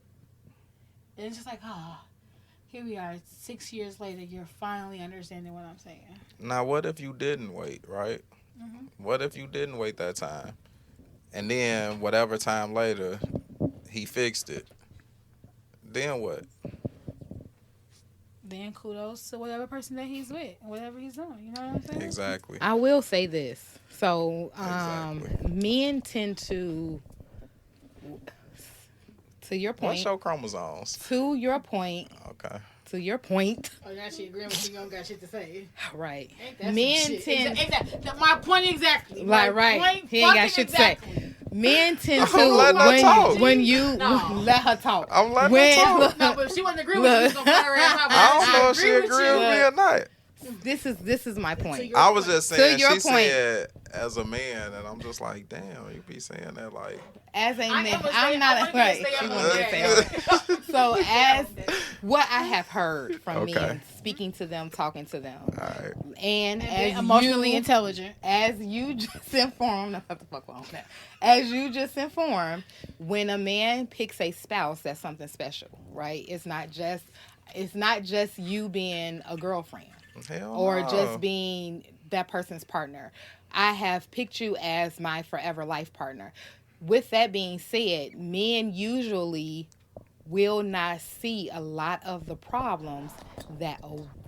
And it's just like, oh, here we are, 6 years later, you're finally understanding what I'm saying. Now, what if you didn't wait, right? Mm-hmm. What if you didn't wait that time? And then whatever time later, he fixed it. Then what? Then kudos to whatever person that he's with, whatever he's doing. You know what I'm saying? Exactly. I will say this. So, Exactly. men tend to your What's point, your chromosomes? to your point, Okay. to your point, Oh, you actually agreeing with you, don't got shit to say. right? Ain't that some Men shit? tend, My point exactly. My right. point He ain't got fucking shit to say. exactly. Men tend I'm to letting her talk. when you No. let her talk. I'm letting her talk. No, but if she wasn't agreeing with you, she was gonna put her ass out. I don't know if she agree agreed with me or not. This is my point. your I was just saying, To your she point. said as a man, and I'm just like, damn, you be saying that like. As a I man, am a I'm stay- not I wanna right. stay She up wanted on to say that. all right. So as what I have heard from Okay. men, speaking to them, talking to them, All right. and as emotionally you, intelligent. as you just informed, what the fuck wrong with that? As you just informed, when a man picks a spouse, that's something special, right? It's not just you being a girlfriend Hell or no. just being that person's partner. I have picked you as my forever life partner. With that being said, men usually will not see a lot of the problems that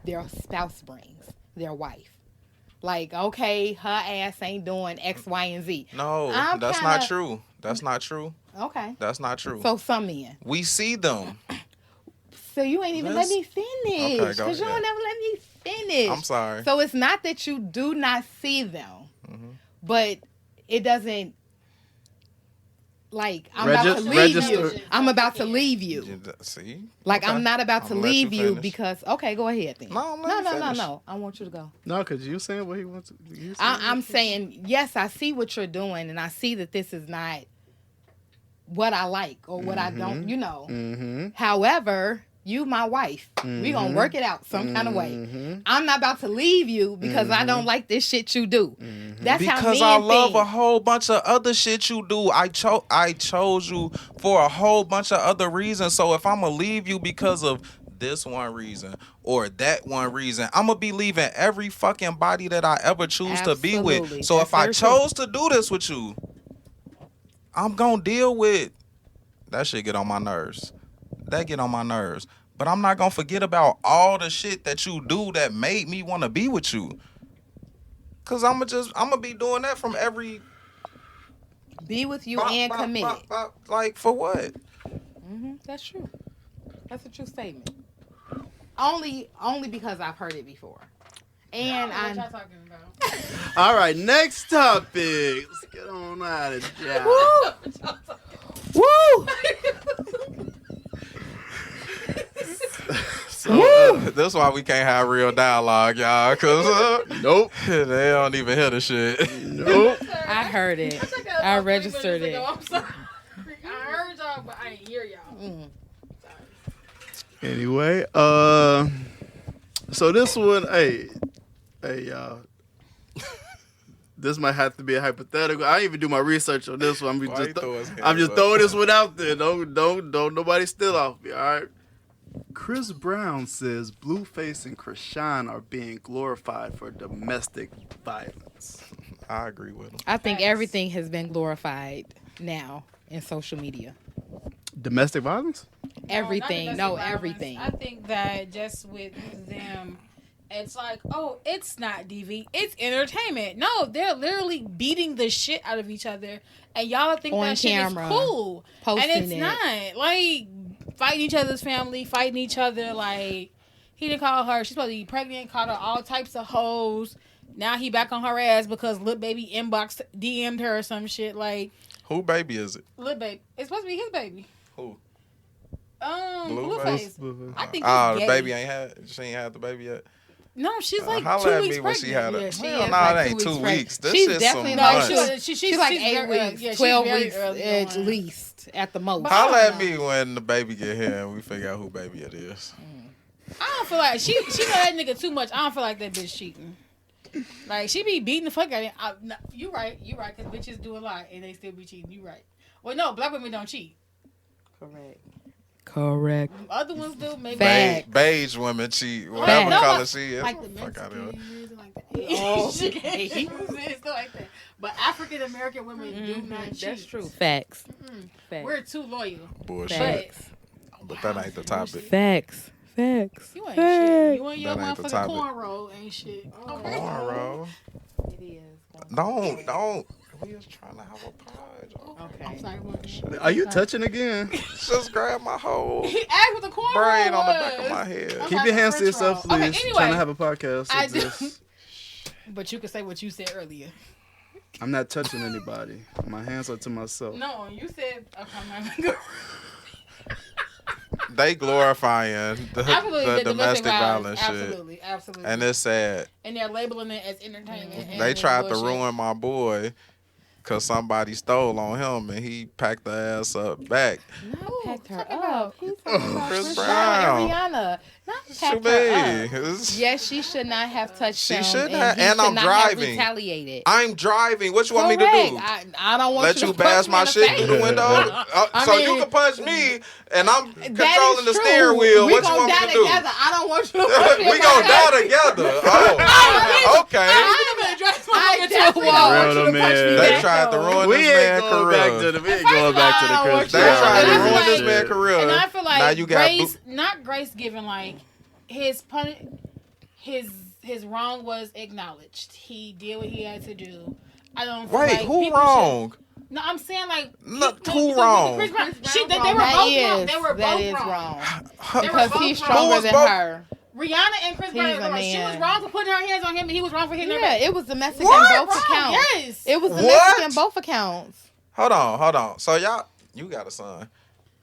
their spouse brings, their wife. Like, okay, her ass ain't doing X, Y, and Z. No, I'm that's kinda- not true. That's not true. Okay. That's not true. So some men. We see them. So you ain't even let me finish. Okay, go Because you ahead. don't ever let me finish. I'm sorry. So it's not that you do not see them, but it doesn't, like, I'm about to leave you. register. I'm about to leave you. See? Like, Okay. I'm not about to I'ma let you leave you finish. because, okay, go ahead then. No, I'm letting you finish. No. I want you to go. No, because you saying what he wants to. You saying I'm saying, yes, I see what you're doing, and I see that this is not what I like or what I don't, Mm-hmm. However, you my wife. We gonna work it out some kind of way. I'm not about to leave you because I don't like this shit you do. That's how Because men I love think. a whole bunch of other shit you do. I chose you for a whole bunch of other reasons. So if I'm gonna leave you because of this one reason or that one reason, I'm gonna be leaving every fucking body that I ever choose to be Absolutely. with. So That's if I very true. chose to do this with you, I'm gonna deal with that shit. Get on my nerves. That get on my nerves. But I'm not gonna forget about all the shit that you do that made me want to be with you. Cause I'm gonna be doing that from every Be with you and commit. Like for what? That's true. That's a true statement. Only because I've heard it before. And What I'm y'all talking about? All right, next topic. Let's get on out of here. woo. So that's why we can't have real dialogue, y'all. Cause Nope. they don't even hear the shit. Nope. I heard it. took that I about 3 registered minutes it. ago. I'm sorry. I heard y'all, but I didn't hear y'all. Anyway, so this one, hey, y'all. This might have to be a hypothetical. I didn't even do my research on this one. Why you throw his hands I'm just up? throwing this one out there. Don't nobody steal off me. All right. Chris Brown says Face and Chrisean are being glorified for domestic violence. I agree with him. I think Facts. everything has been glorified now in social media. Domestic violence? Everything. not No, domestic violence. everything. I think that just with them, it's like, oh, it's not DV, it's entertainment. No, they're literally beating the shit out of each other, and y'all think On that shit camera, is cool, posting and it's it. not. Like fighting each other's family, fighting each other. Like he didn't call her. She's supposed to be pregnant. Called her all types of hoes. Now he back on her ass because Lil Baby DM'd her or some shit. Like Who baby is it? Lil Baby, it's supposed to be his baby. Who? Blueface. Blueface. I think Oh, he's the gay. baby she ain't had the baby yet. No, she's like Holla 2 at weeks me when pregnant. she had Yeah, it. she Well, is no, like it ain't 2 weeks. This She's shit's definitely some No, months. she's like 8 very, weeks, she's 12 very weeks early at on. least, at the most. But Holla I at don't know. me when the baby get here and we figure out who baby it is. I don't feel like she know that nigga too much. I don't feel like that bitch cheating. Like she be beating the fuck out of him. No, you right, cause bitches do a lot and they still be cheating. You right. Well, no, black women don't cheat. Correct. Other ones do. Maybe. Facts. Beige women cheat. Whatever No, color she is. Like the Fuck out of here. Mexicans, like that. Oh, It's not like that. But African American women do not cheat. That's true. Facts. Facts. We're too loyal. Bullshit. Facts. But that ain't the topic. Facts. Facts. You ain't shit. You and your That ain't the motherfucking topic. cornrow ain't shit. Cornrow. It is. Don't. We was trying to have a pod. Okay. I'm sorry. Are you touching again? Just grab my whole He asked what the cornrow braid on the was. back of my head. I'm Keep like your a hands to French yourself, roll. please. Okay, anyway. Trying to have a podcast. I It's do. just- But you can say what you said earlier. I'm not touching anybody. My hands are to myself. No, you said. Okay, I'm not gonna go. They glorifying the Absolutely, domestic violence shit. Absolutely, absolutely. And it's sad. And they're labeling it as entertainment. and They it's tried to bullshit. ruin my boy because somebody stole on him and he packed the ass up back. Packed her talk about- up. He's talking about Chris Chris Brown. Brown and Rihanna. Not Should packed be. her up. It's- Yes, she should not have touched She him. shouldn't and have- he and should I'm not have driving. retaliated. I'm driving. What you want me to Correct. do? I don't want Let you you to bash punch me my in the shit face. through the window? I So mean, you can punch me and I'm That controlling is the true. steering wheel. We What you gonna want me die to do? together. I don't want you to punch me in We my gonna face. die together. Oh, okay. I definitely don't want you to Real punch me man. They back, tried to though. ruin We this ain't man's going back to career. the. We ain't going back to the all, I Chris want They you to- tried to And I ruin feel this like- man's career. And I feel Now like you got grace, not grace given, like his wrong was acknowledged. He did what he had to do. I don't feel Wait, like who people wrong? No, I'm saying like No, because who with wrong? Chris Brown, Chris they Brown were that both is- wrong. They were that both is wrong. wrong. They were Because both he's wrong. stronger was than both- her. Rihanna and Chris Brown, He's a she was man. wrong for putting her hands on him, and he was wrong for hitting her. Yeah, back. it was domestic What? in both accounts. Yes. It was What? domestic in both accounts. Hold on. So you got a son.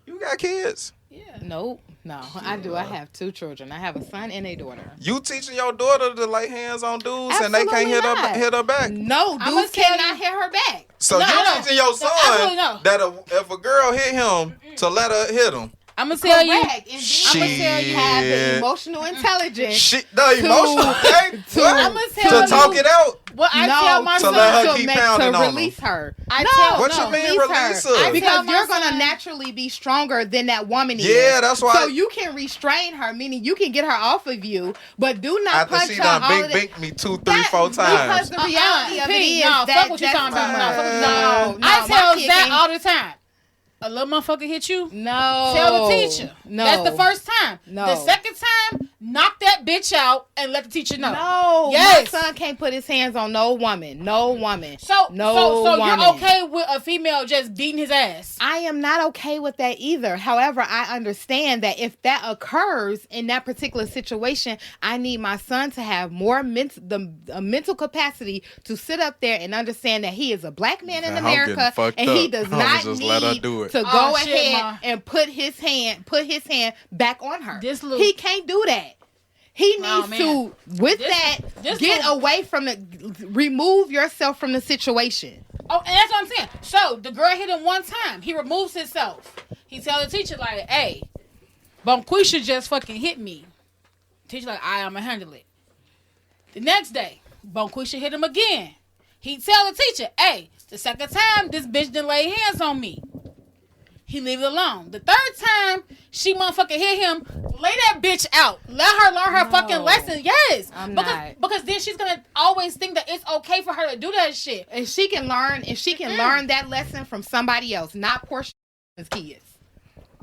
You got kids. Yeah. Nope. No, I do. I have 2 children. I have a son and a daughter. You teaching your daughter to lay hands on dudes and they can't Absolutely not. hit her back. No, I'ma dudes tell cannot you- hit her back. So No, you no. teaching your absolutely son no. that if a girl hit him to let her hit him. I'm gonna tell you. Correct. And then I'ma tell you- have the emotional intelligence. Shit, the emotional thing. I'ma tell To talk you- it out. What I tell my to son. let her to keep make pounding to on release her. I no, tell- What no. you mean release her? I Because tell my you're gonna son- naturally be stronger than that woman is. Yeah, that's why- So you can restrain her, meaning you can get her off of you, but do not After punch she her done all of bink that. me 2, 3, 4 times. Because the reality of it P, is no, that fuck what you that's talking about. No, fuck what you no, talking about. no, I my tell kid Zach can't- all the time. A little motherfucker hit you. No. Tell the teacher. No. That's the first time. No. The second time, knock that bitch out and let the teacher know. No. Yes. My son can't put his hands on no woman. No woman. So, no so woman. you're okay with a female just beating his ass? I am not okay with that either. However, I understand that if that occurs in that particular situation, I need my son to have more mental capacity to sit up there and understand that he is a black man in I'm getting America fucked and he up. does I'ma not just need let her do it. to go Oh, shit, ahead Ma. and put his hand back on her. This little- He can't do that. He Oh, needs man. to, with This- that, this get little- away from the, remove yourself from the situation. Oh, and that's what I'm saying. So the girl hit him one time. He removes himself. He tell the teacher like, "Hey, Bonquisha just fucking hit me." Teacher like, "I'ma handle it." The next day, Bonquisha hit him again. He tell the teacher, "Hey, the second time this bitch didn't lay hands on me." He leave it alone. The third time she motherfucking hit him, lay that bitch out. Let her learn her No. fucking lesson. Yes. I'm because, not. Because then she's gonna always think that it's okay for her to do that shit. And she can learn, learn that lesson from somebody else, not Portia's kids.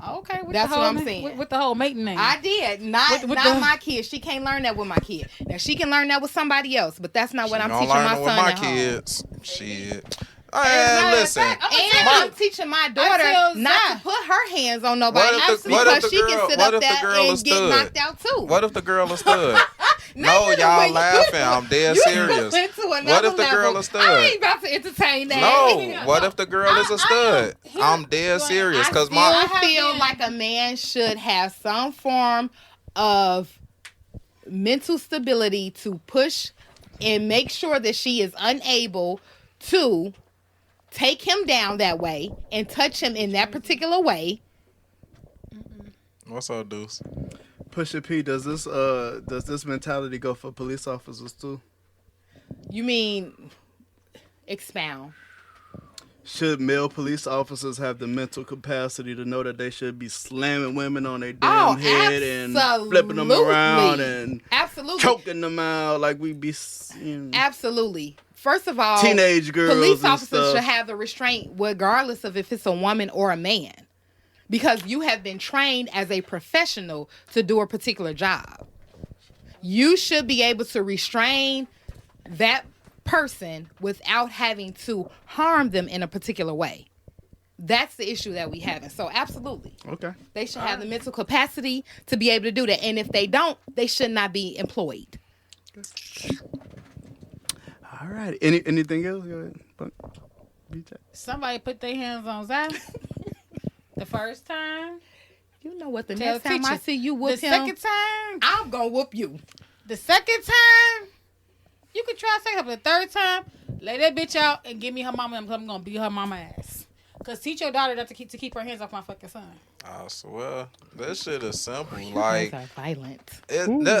Okay, with That's the whole, what I'm saying. With the whole mating name. I did not With not the- my kids. She can't learn that with my kid. Now she can learn that with somebody else, but that's not what I'm Gonna teaching learn my it with son my at home. kids. Shit. matter And of listen. fact, And I'm teaching my daughter tell not Zai. to put her hands on nobody What if the because girl- she can sit what up if the there girl and is get stood? knocked out too. What if the girl is stood? Now No, you done y'all went- laughing. I'm dead you serious. went to another What if the girl level. is stood? I ain't about to entertain that. No. What if the girl is a I stud? am- I'm dead serious. I Cause still my have feel been- like a man should have some form of mental stability to push and make sure that she is unable to take him down that way and touch him in that particular way. What's up, Deuce? Pusha P, does this mentality go for police officers too? You mean expound? Should male police officers have the mental capacity to know that they should be slamming women on their damn head and flipping them around and absolutely choking them out like we be, absolutely. First of all, teenage girls. Police and officers stuff. should have the restraint regardless of if it's a woman or a man, because you have been trained as a professional to do a particular job. You should be able to restrain that person without having to harm them in a particular way. That's the issue that we have. And so absolutely. Okay. They should have the mental capacity to be able to do that. And if they don't, they should not be employed. All right. Anything else? Go ahead. Vee Chat. Somebody put their hands on Zai the first time. You know what? The Tell next time I teacher. see you The whoop him, second time. I'm going to whoop you. The second time. You could try second time. The third time, lay that bitch out and give me her mama. I'm gonna beat her mama ass. Cause teach your daughter not to keep her hands off my fucking son. I swear, this shit is simple. You Like, guys are violent.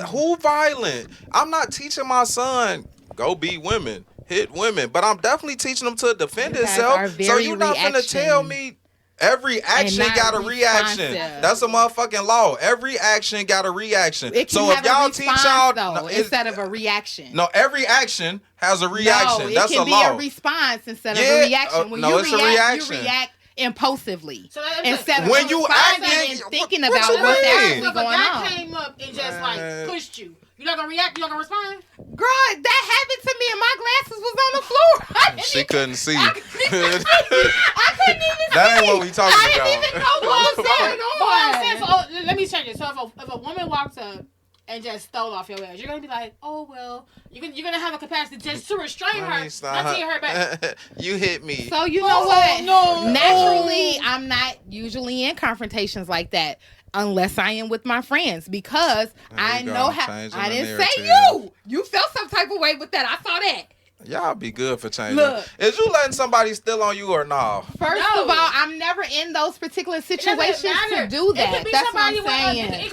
who violent? I'm not teaching my son go beat women, hit women, but I'm definitely teaching him to defend You guys are himself. So very you're not finna tell me every action not got a reaction. responsive. That's a motherfucking law. Every action got a reaction. It can So have if y'all a teach response, y'all though, no, instead of a reaction. no, every action has a reaction. No, it That's can a be law. a response instead of Yeah, a reaction. When no, you it's a react, reaction. you react impulsively. So that- Instead of When you responding acting, and thinking what about you what's mean? actually So if a going guy on. came up and just Man. like pushed you, you're not gonna react. You're not gonna respond. Girl, that happened to me and my glasses was on the floor. I didn't She even- couldn't see. I couldn't even That ain't see. what we talking I about. didn't even know what was going But I'm on. saying, so let me change it. So if a woman walks up and just stole off your ass, you're gonna be like, oh well, you're gonna have a capacity just to restrain her, not to hit her back. You hit me. So you know what? No. Naturally, I'm not usually in confrontations like that unless I am with my friends because There I you go, know how. changing I the didn't say narrative. you. You felt some type of way with that. I saw that. Y'all be good for changing. Look. Is you letting somebody steal on you or nah? First No. of all, I'm never in those particular It doesn't situations matter. to do It that. could be That's what I'm somebody with saying. it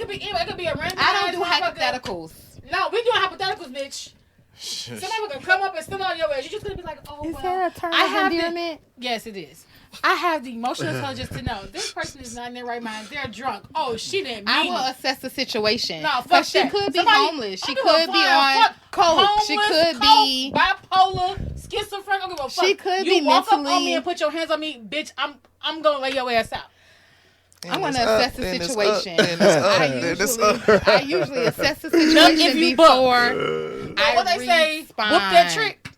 could be a random. I don't ass do motherfucker. hypotheticals. No, we doing hypotheticals, bitch. Somebody can come up and steal on your ass. You're just gonna be like, oh Is well. there a term I of have the- endearment? Yes, it is. I have the emotional intelligence to know this person is not in their right mind. They're drunk. Oh, she didn't mean I will it. assess the situation. No, fuck Because she that. could be Somebody- homeless. She I don't give a could be flying on fuck. coke. She Homeless, could be. bipolar, schizophrenic. I don't give a fuck. She could you be walk up on mentally- me and put your hands on me, bitch. I'm gonna lay your ass out. I'm going to assess the situation. I I usually assess the Look, situation if you before But I what they say, respond. whoop that trick.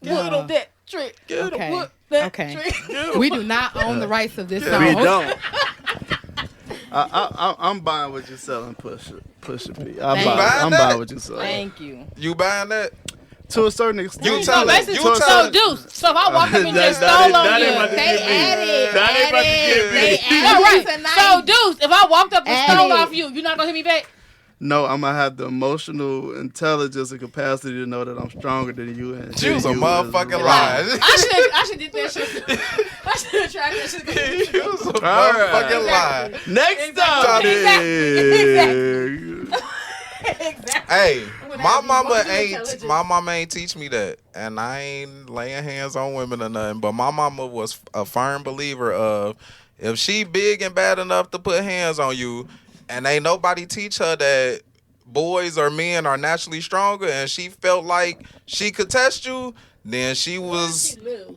Yeah. Whoop that trick. Okay. Whoop that Okay. trick. We do not own the rights of this We song. don't. I'm buying what you're selling, Pusha P. I'm Thank you. buying that? what you're selling. Thank you. You buying that? To a certain extent. You So tell it. basically, You so tell it. Deuce. So if I walk up and just That stole on ain't you, about to They get me. added. That ain't about to get me. They no, added right. tonight. So Deuce, if I walked up and stole Added. off you, you're not gonna hit me back. No, I'm gonna have the emotional intelligence and capacity to know that I'm stronger than you. And You was a you motherfucking as- lie. I should did that shit. I should have tried that shit. You was a right. motherfucking lie. Exactly. Next Exactly. time. Exactly. Hey, I'm gonna my have mama emotional ain't intelligence. teach me that, and I ain't laying hands on women or nothing. But my mama was a firm believer of if she big and bad enough to put hands on you, and ain't nobody teach her that boys or men are naturally stronger, and she felt like she could test you, then she was. She little.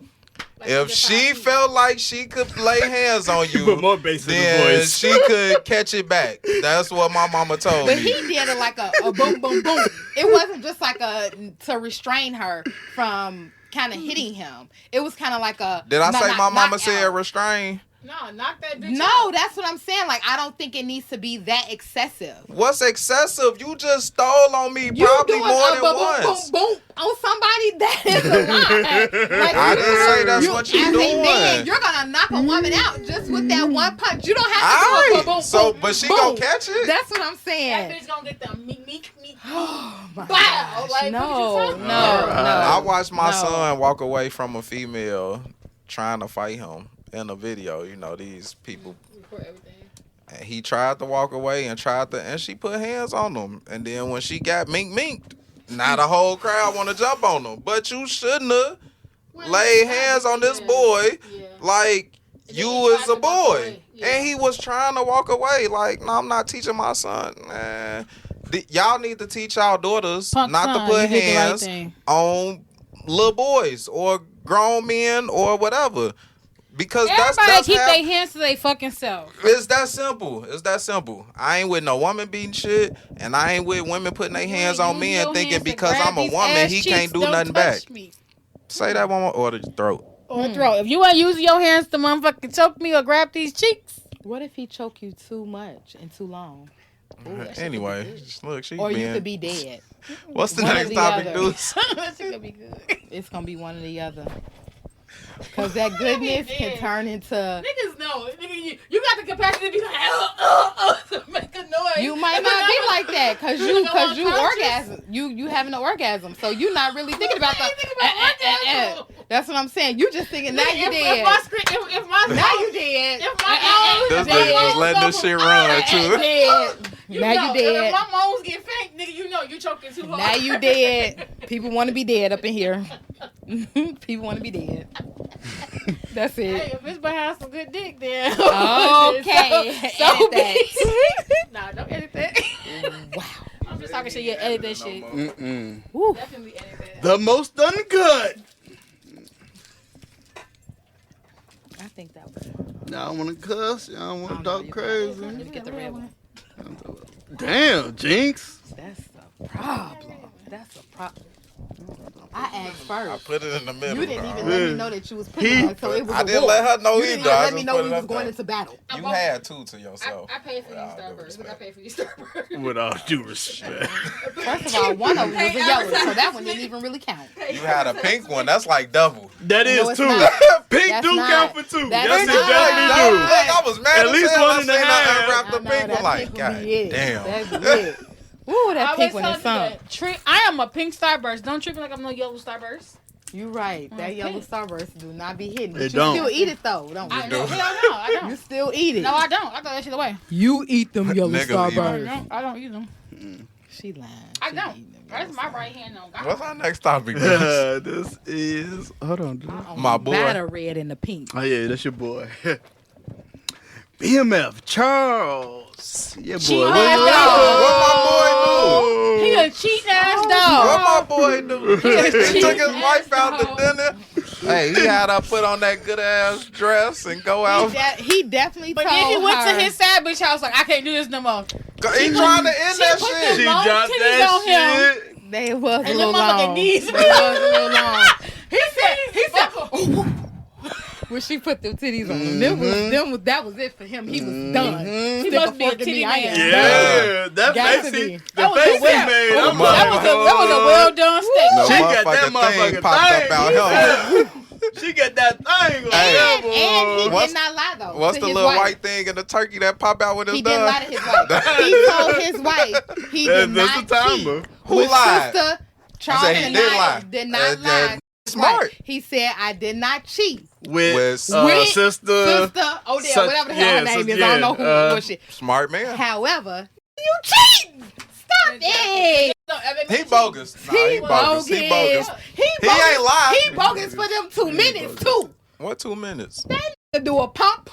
Like If just she 5 feet. felt like she could lay hands on you, Put more bass in the then voice. she could catch it back. That's what my mama told But me. he did it like a boom, boom, boom. It wasn't just like to restrain her from kind of hitting him. It was kind of like a. Did I say my mama knock said out. restrain? No, knock that bitch No, out. that's what I'm saying. Like, I don't think it needs to be that excessive. What's excessive? You just stole on me You probably doing more a than boom, once. boom, boom on somebody, that is a lie. Like, I didn't say that's what you as doing. a man, you're gonna knock a woman out just with that one punch. You don't have to do a Alright, boom, boom, so boom, but she boom. gonna catch it. That's what I'm That saying. bitch gonna get the meek. Wow. Like, No. I watched my No. son walk away from a female trying to fight him in a video. You know, these people. Record everything. And he tried to walk away and she put hands on him. And then when she got minked, now the whole crowd want to jump on him. But you shouldn't have laid hands on this boy like you was a boy. And he was trying to walk away. Like, no, I'm not teaching my son. Man. Y'all need to teach y'all daughters not to put hands on little boys or grown men or whatever. Because everybody keep their hands to their fucking self. It's that simple. It's that simple. I ain't with no woman beating shit, and I ain't with women putting their hands on me and thinking because I'm a woman, he can't do nothing back. Say that one more, or the throat. Or throat. If you ain't using your hands to motherfucking choke me or grab these cheeks. What if he choke you too much and too long? Ooh, anyway, look, she or you could be dead. What's the next topic, Deuce? That shit gonna be good. It's gonna be one or the other. Cause that goodness can turn into niggas know. Nigga, you got the capacity to be like, to make a noise. You might not be like that, cause you orgasm. You having an orgasm, so you're not really thinking about the. That's what I'm saying. You just thinking now you dead. If my now you dead. If my this nigga just letting this shit run too. Now you dead. If my moans get faint, nigga, you know you choking too hard. Now you dead. People want to be dead up in here. People want to be dead. That's it. Hey, if it's behind some good dick, then okay. so nah, don't edit that. Wow. I'm just talking shit. Yeah, edit that shit. Definitely edit that. The most ungood. I think that was. Y'all want to cuss? Y'all want to talk crazy? Let me get the red one. Damn, Jinx. That's a problem. That's a problem. I asked first. I put it in the middle. You didn't even let me know that you was putting it, so it was I didn't let her know you either. didn't even let me know we was going into battle. You had to yourself. I paid for these Starbursts. Look, I paid for these Starbursts. With all due respect. First of all, one of them was a yellow, so that one didn't even really count. You had a pink one. That's like double. That is No, two. Pink Pink do count for two. That Yes, is it not. definitely do. Look, I was mad At least one and a half. I unwrapped the pink one like, God damn. That'd be it. Ooh, that pink one is something. I am a pink Starburst. Don't treat me like I'm no yellow Starburst. You right. That yellow Starburst do not be hidden. It You don't. still eat it though, don't you? I know. Hell no, I don't. You still eat it. No, I don't. I throw that shit away. You eat them yellow Niggas eat Starbursts. No, I don't eat them. She lying. I She don't. eating them That's yellow my right hand on God. What's our next topic? This is. Hold on, dude. Starbursts. My boy. Batter red and the pink. Oh, yeah, that's your boy. BMF Charles. Yeah, boy. Cheating What ass you dog. do? He a cheating ass dog. What my boy do? He took his wife out to dinner. Hey, he had her put on that good ass dress and go out. He definitely But told then he went her. to his sad bitch house like, I can't do this no more. He trying to end that put shit. She Long dropped titties on that shit. They was a And little them motherfucking long. knees. They was a little long. He said, When she put them titties on him, that was it for him. He was done. He Stick must a be a fork in titty me, I man. am Yeah, done. that Got to face be. he, the That was face a well- he made. that I'm was a well done steak. No She got that motherfucking thing motherfucking popped thing. up out here. She got that thing on Hey. there, boy. And he What's- did not lie though. What's to the his little wife. white thing in the turkey that pop out when it's He done? didn't lie to his wife. He told his wife he did That's not the timer. cheat. Who With lied? Sister Charles said he did did not lie. Did not lie. Smart. Right. He said I did not cheat. With Sister sister. Odell, whatever the hell her name is. I don't know who bullshit. Smart man. However, you cheating. Stop it. He bogus. Nah, he bogus. He bogus. He ain't lying. He bogus for them 2 minutes too. What 2 minutes? To do a pump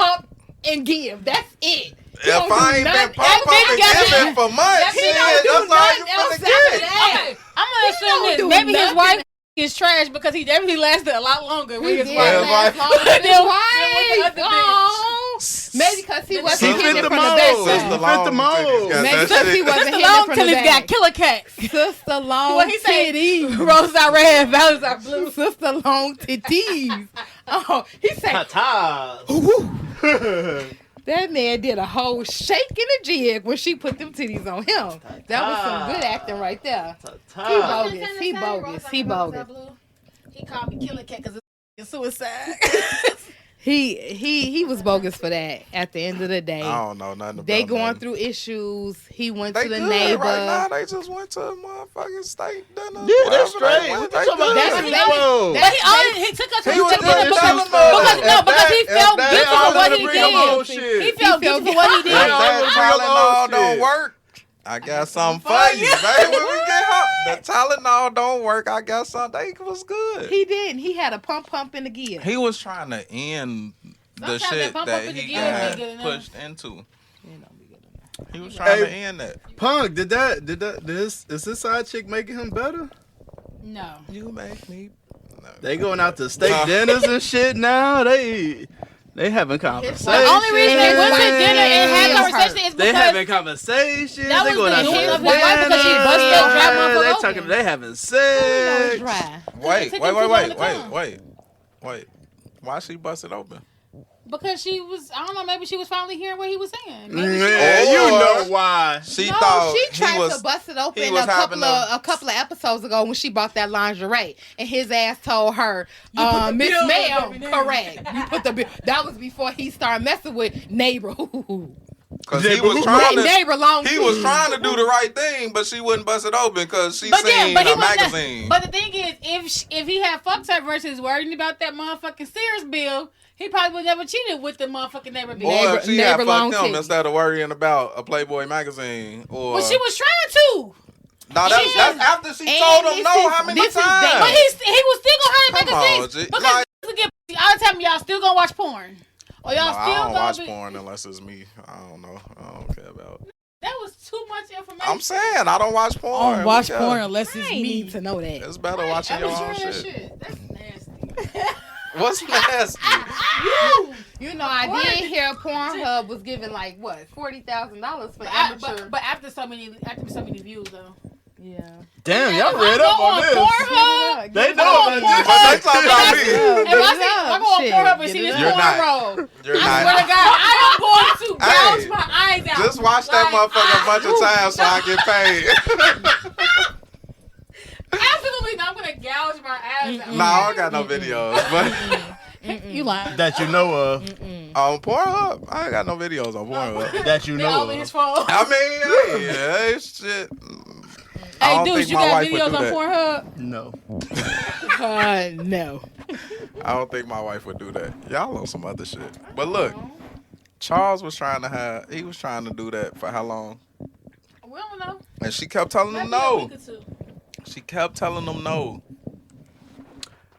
and give. That's it. If I ain't been pop and giving for months, He shit, don't do that's all nothing you else finna after get. that. Okay, I'm gonna He assume don't this. do Maybe his nothing. wife is trash because he definitely lasted a lot longer with He his did wife. last wife. longer than his Than with wife. the other Oh. Maybe because he He wasn't fit hitting it the from the mold. backside. He fit the mold. Got Maybe that because he shit. wasn't Sister hitting it Long from the till he's got back. killer cats. Sister Long What he say? titties. Roses are red, violets are blue. Sister Long titties. Oh, he said, that man did a whole shake and a jig when she put them titties on him. That was some good acting right there. He bogus. He bogus. He bogus. He called me killer cat because it's suicide. He was bogus for that. At the end of the day, I don't know nothing about they going nothing. through issues. He went They to the good neighbor. right now. They just went to a motherfucking steak dinner. Yeah, that's Wherever they straight. went, What they you talking about? good. That's Whoa. But he took us to He was the just because telling them. because he felt If guilty all for what to he bring up old did. shit. He felt guilty for what he If did. Yeah. that Bring up Tylenol old don't shit. work, I got something for you, baby. When we get home, the Tylenol don't work. I got something. They was good. He didn't. He had a pump in the gear. He was trying to end the Sometimes that shit pump that up in the he gear ain't got good enough. pushed into. It don't be good enough. He was trying to Hey. end that. Punk, is this side chick making him better? No. You make me. No. They going out to steak dinners and shit now. They having conversations. The only reason they went to dinner and had Yeah. conversation is They because having conversations. That They was going the out to hint of dinner. his wife because she busted that dry motherfucker They open. talking. They having It's sex. dry. Wait. took him too long to come. Wait. Why she busted open? because she was, I don't know, maybe she was finally hearing what he was saying. Maybe she Yeah, was- you know why. She No, thought she tried he was. to bust it he open was a couple having of episodes ago when she bought that lingerie, and his ass told her, put the "Miss bill on Ma'am, every name." correct. You put the bill." That was before he started messing with neighbor. Because he was trying to. Neighbor long. He was trying to do the right thing, but she wouldn't bust it open because she But seen but he a was not- magazine. But the thing is, if he had fucked her versus worrying about that motherfucking Sears bill, he probably would never cheated with the motherfucking neighbor bill. Or if she had neighbor long fucked him titties. instead of worrying about a Playboy magazine. Or But she was trying to. No, that's after she And told him this no is- how many this is times. But he was still gonna hurt Come on, magazines G. because Like- all the time y'all still gonna watch porn, or y'all No, still I don't gonna watch be. porn unless it's me. I don't know. I don't care about. That was too much information. I'm saying I don't watch I porn. don't watch Yeah. porn unless it's I ain't me. need to know that. It's better watching your own Amateur shit. That's nasty. What's nasty? You know, I did hear Pornhub was giving like what $40,000 for But, amateur. but after so many views though. Yeah. Damn, y'all If read I up go on this. Pornhub, They If know I about go on this. But they talking about me. If I see, if I go on Shit, Pornhub and get see it this up. You're porn not. roll, You're I not. swear to God, I am going to gouge Hey, my eyes out. Just watch that Like, motherfucker a bunch of times so I get paid. Absolutely not. I'm gonna gouge my eyes out. Nah, I don't got no videos. But You lying? That you know of. on Pornhub, I ain't got no videos on Pornhub. That you They know all in his of. phone. I mean, hey, shit. I Hey, don't Deuce, think you my got wife would videos do on that. Pornhub? No. No. I don't think my wife would do that. Y'all on some other shit. But look, Charles was trying to do that for how long? We don't know. And she kept telling him Maybe a no. week or two. She kept telling him no.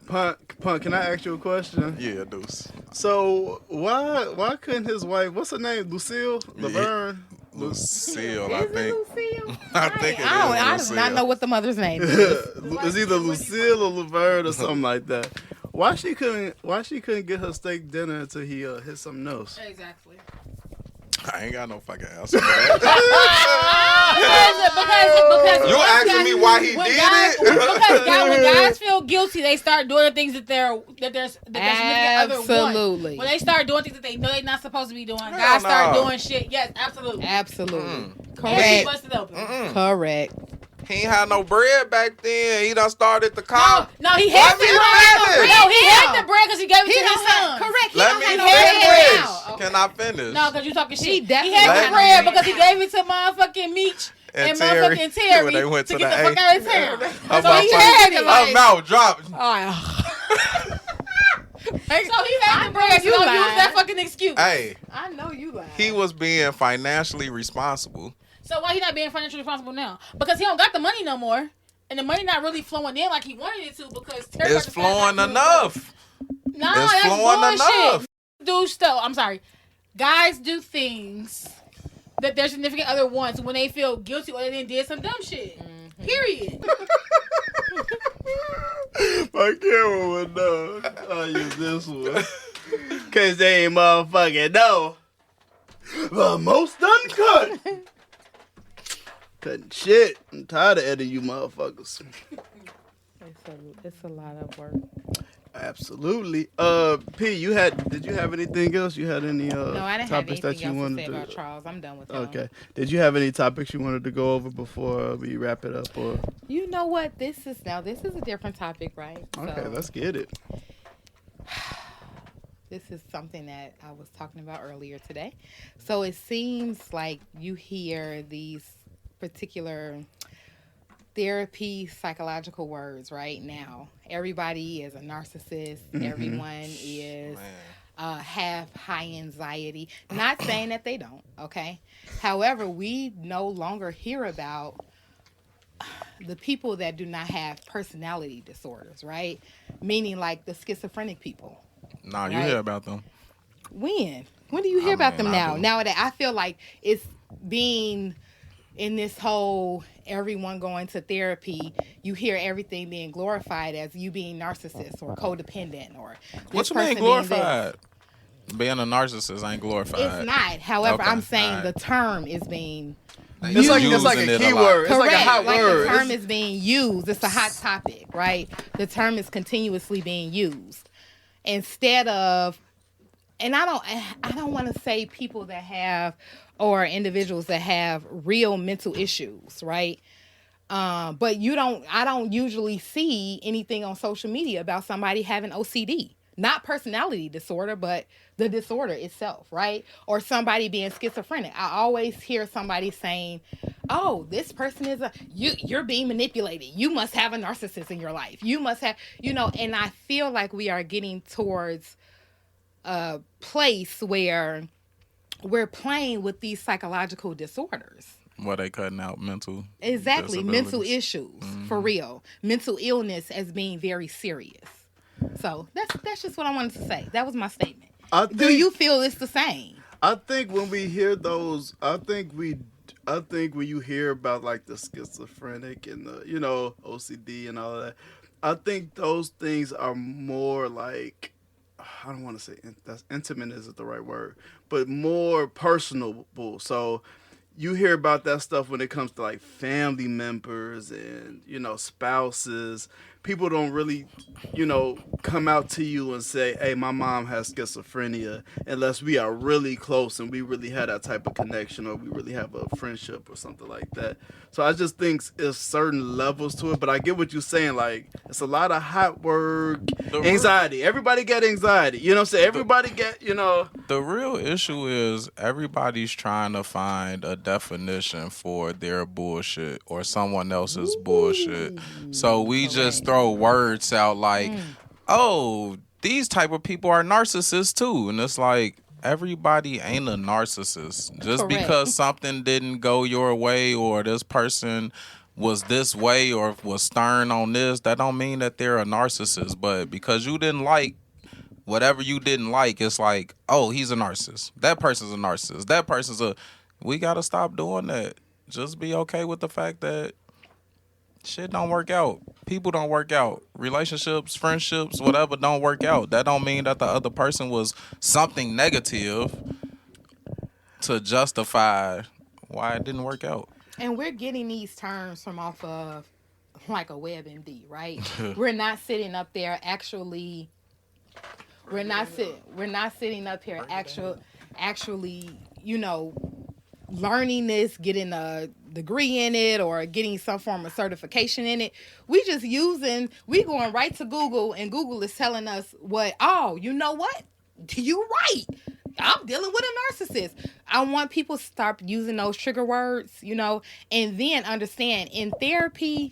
Punk, can I ask you a question? Yeah, Deuce. So why couldn't his wife, what's her name, Lucille Laverne? Lucille, I Is it think. Lucille? I think it I is do not Lucille. know what the mother's name is. It's either Lucille or Laverne or something like that. Why she couldn't get her steak dinner until he hit something else? Exactly. I ain't got no fucking answer for that. Because You once asking guys- me why he when did guys, it? Because when guys feel guilty, they start doing the things that their significant other want. Absolutely. When they start doing things that they know they're not supposed to be doing, Hell guys start no. doing shit. Yes, absolutely. Absolutely. And she Correct. busted open. Correct. He ain't had no bread back then. He done started the No, car. no, he had the Let me bread. finish. No, he had the bread because he gave it He to his don't have, son. correct. He Let don't me have no finish. bread now. Can I finish? No, because you talking shit. He He definitely had had the bread no because he gave it to motherfucking Meech and Terry. motherfucking Terry When they went to to get the the fuck A. out of town. Her So he mouth- had it. Her mouth dropped. So he had the bread. You you don't use lying. that fucking excuse. Hey, I know you lying. he was being financially responsible. So why he not being financially responsible now? Because he don't got the money no more. And the money not really flowing in like he wanted it to because Terry It's got the flowing fat enough. No, It's that's flowing bullshit. enough. Do stuff. I'm sorry. Guys do things that their significant other wants when they feel guilty or they done did some dumb shit. Period. My camera would know. I'll use this one. Cause they ain't motherfucking know. The most uncut. Cutting shit. I'm tired of editing you motherfuckers. It's a lot of work. Absolutely. P, did you have anything else? You had any No, I didn't have topics that anything you else to wanted say to about Charles. I'm done with him. Okay. Did you have any topics you wanted to go over before we wrap it up or You know what? This is a different topic, right? okay, So, let's get it. This is something that I was talking about earlier today. So it seems like you hear these particular therapy psychological words right now. Everybody is a narcissist. Everyone is Man. have high anxiety. Not saying that they don't, okay? However, we no longer hear about the people that do not have personality disorders, right? Meaning like the schizophrenic people. Nah, you Right. hear about them. When? When do you hear about mean, them I now? do. Now that I feel like it's being in this whole everyone going to therapy, you hear everything being glorified as you being narcissist or codependent or What this you mean person being this. glorified? Being a narcissist ain't glorified. It's not. However, Okay, I'm saying alright. the term is being It's like Using a it keyword. It's like a correct. hot Like word. the term is being used. It's a hot topic, right? The term is continuously being used instead of, and I don't want to say people that have or individuals that have real mental issues, right? But I don't usually see anything on social media about somebody having OCD. Not personality disorder, but the disorder itself, right? Or somebody being schizophrenic. I always hear somebody saying, "Oh, this person is you're being manipulated. You must have a narcissist in your life. You must have, and I feel like we are getting towards a place where we're playing with these psychological disorders. What they cutting out mental. Exactly. Mental disabilities. issues, for real. Mental illness as being very serious. So that's just what I wanted to say. That was my statement. Do you feel it's the same? I think when we hear those, I think when you hear about like the schizophrenic and the OCD and all of that, I think those things are more like, I don't want to say that's intimate isn't the right word, but more personable. So you hear about that stuff when it comes to like family members and spouses. People don't really come out to you and say, hey, my mom has schizophrenia, unless we are really close and we really had that type of connection or we really have a friendship or something like that. So I just think it's certain levels to it, but I get what you're saying. Like, it's a lot of hot work, anxiety. Everybody get anxiety. You know what I'm saying? Everybody get. The real issue is everybody's trying to find a definition for their bullshit or someone else's bullshit. So we just throw words out like, oh, these type of people are narcissists too. And it's like, everybody ain't a narcissist. Just Correct. because something didn't go your way or this person was this way or was stern on this, that don't mean that they're a narcissist. But because you didn't like whatever you didn't like, it's like, oh, he's a narcissist. That person's a narcissist. That person's we got to stop doing that. Just be okay with the fact that shit don't work out. People don't work out. Relationships, friendships, whatever don't work out. That don't mean that the other person was something negative to justify why it didn't work out. And we're getting these terms from off of like a WebMD, right? We're not sitting up there actually. We're not sitting up here actually, learning this, getting a degree in it or getting some form of certification in it. We going right to Google, and Google is telling us you know what? You right. I'm dealing with a narcissist. I want people to start using those trigger words, and then understand in therapy,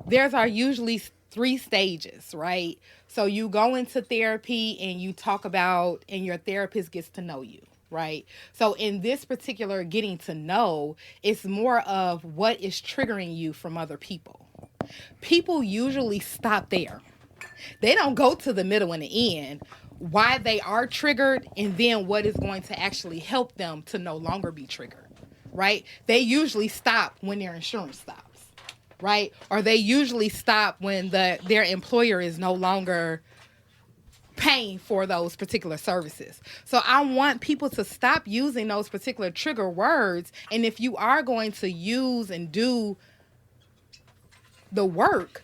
there's usually 3 stages, right? So you go into therapy and you talk about, and your therapist gets to know you, right? So in this particular getting to know, it's more of what is triggering you from other people. People usually stop there. They don't go to the middle and the end, why they are triggered, and then what is going to actually help them to no longer be triggered, right? They usually stop when their insurance stops. Right? Or they usually stop when their employer is no longer paying for those particular services. So I want people to stop using those particular trigger words. And if you are going to use and do the work,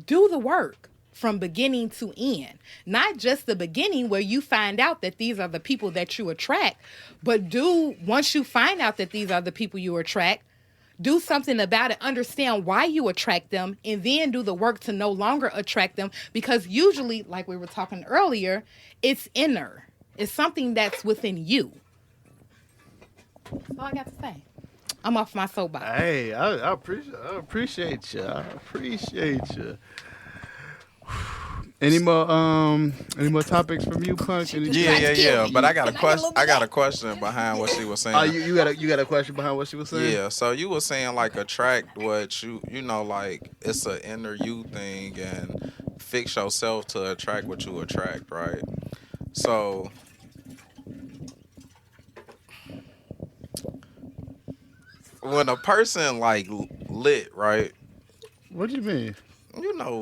do the work from beginning to end. Not just the beginning where you find out that these are the people that you attract, but once you find out that these are the people you attract, do something about it, understand why you attract them, and then do the work to no longer attract them. Because usually, like we were talking earlier, it's inner. It's something that's within you. That's all I got to say. I'm off my soapbox. Hey, I appreciate you. I appreciate you. Any more topics from you, Punk? Yeah. But I got a Can I get a question. little I got bit? a question behind what she was saying. Oh, you got a question behind what she was saying? Yeah, so you were saying like attract what you know, like it's an inner you thing and fix yourself to attract what you attract, right? So when a person like lit, right? What do you mean? You know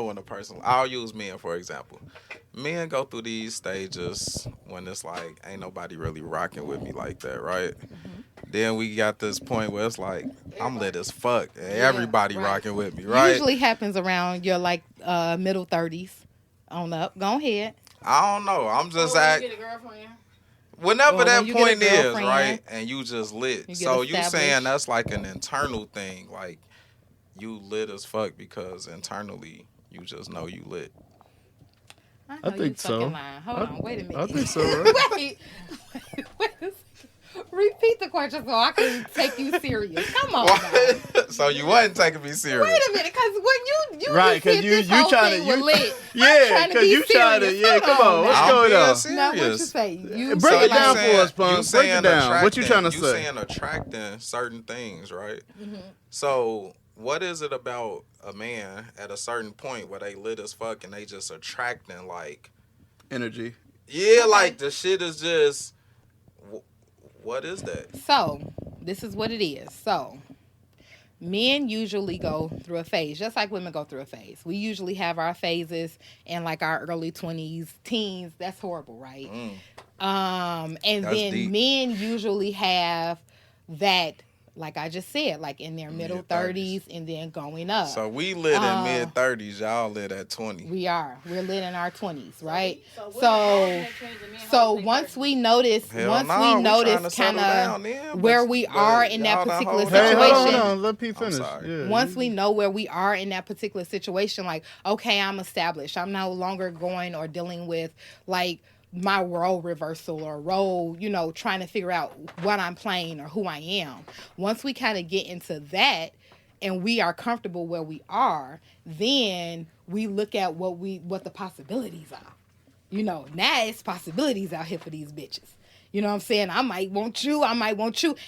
when a person, I'll use men for example. Men go through these stages when it's like ain't nobody really rocking with me like that, right? Then we got this point where it's like I'm lit as fuck and everybody right. rocking with me, right? Usually happens around your like middle 30s on up. Go ahead. I don't know. I'm just Oh, at you get a girlfriend. whenever Or that when you get a point is, girlfriend, right? And you just lit. you get So you saying established. that's like an internal thing, like you lit as fuck because internally you just know you lit. I I know think you fucking so. lying. Hold on, wait a minute. I think so, right? wait a second. Repeat the question so I can take you serious. Come on, now. So you wasn't taking me serious. Wait a minute, because when you Right, just 'cause hit you this whole tryna- thing you- with lit. Yeah, I'm trying to 'cause be you tryna- serious. yeah, come on, what's I'm going being on? serious. Now, what you say? You Break say it down like- for us, Punk. Break it down. What you trying to You say? saying attracting certain things, right? So what is it about a man at a certain point where they lit as fuck and they just attracting like, Energy. yeah, like the shit is just, what is that? So, this is what it is. So, men usually go through a phase, just like women go through a phase. We usually have our phases in like our early 20s, teens. That's horrible, right? And That's then deep. men usually have that, like I just said, like in their middle Mid-30s. 30s and then going up. So we lit in mid-30s, y'all lit at 20. We're lit in our 20s, right? women So hold that change in men so hold they once 30s. we notice, Hell once no, we we notice tryna settle down kind then, of where but- we but are in that y'all done particular hold Hey, on. hold situation. on. Let P finish. sorry. Yeah, Once you- we know where we are in that particular situation, like, okay, I'm established. I'm no longer going or dealing with like my role reversal or role, trying to figure out what I'm playing or who I am. Once we kind of get into that and we are comfortable where we are, then we look at what the possibilities are. Now it's possibilities out here for these bitches. You know what I'm saying? I might want you.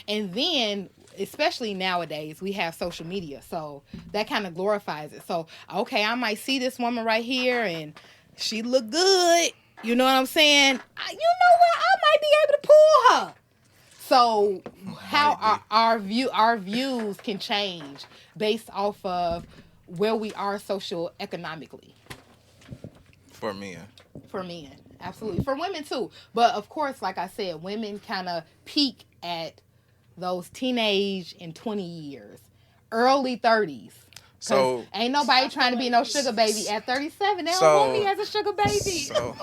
And then, especially nowadays, we have social media. So that kind of glorifies it. So, okay, I might see this woman right here and she look good. You know what I'm saying? You know what? I might be able to pull her. So how our views can change based off of where we are socio-economically. For men. For men, absolutely. For women too. But of course, like I said, women kind of peak at those teenage and 20 years, early 30s. So Ain't nobody trying to be no sugar baby at 37. They don't So- want me as a sugar baby. So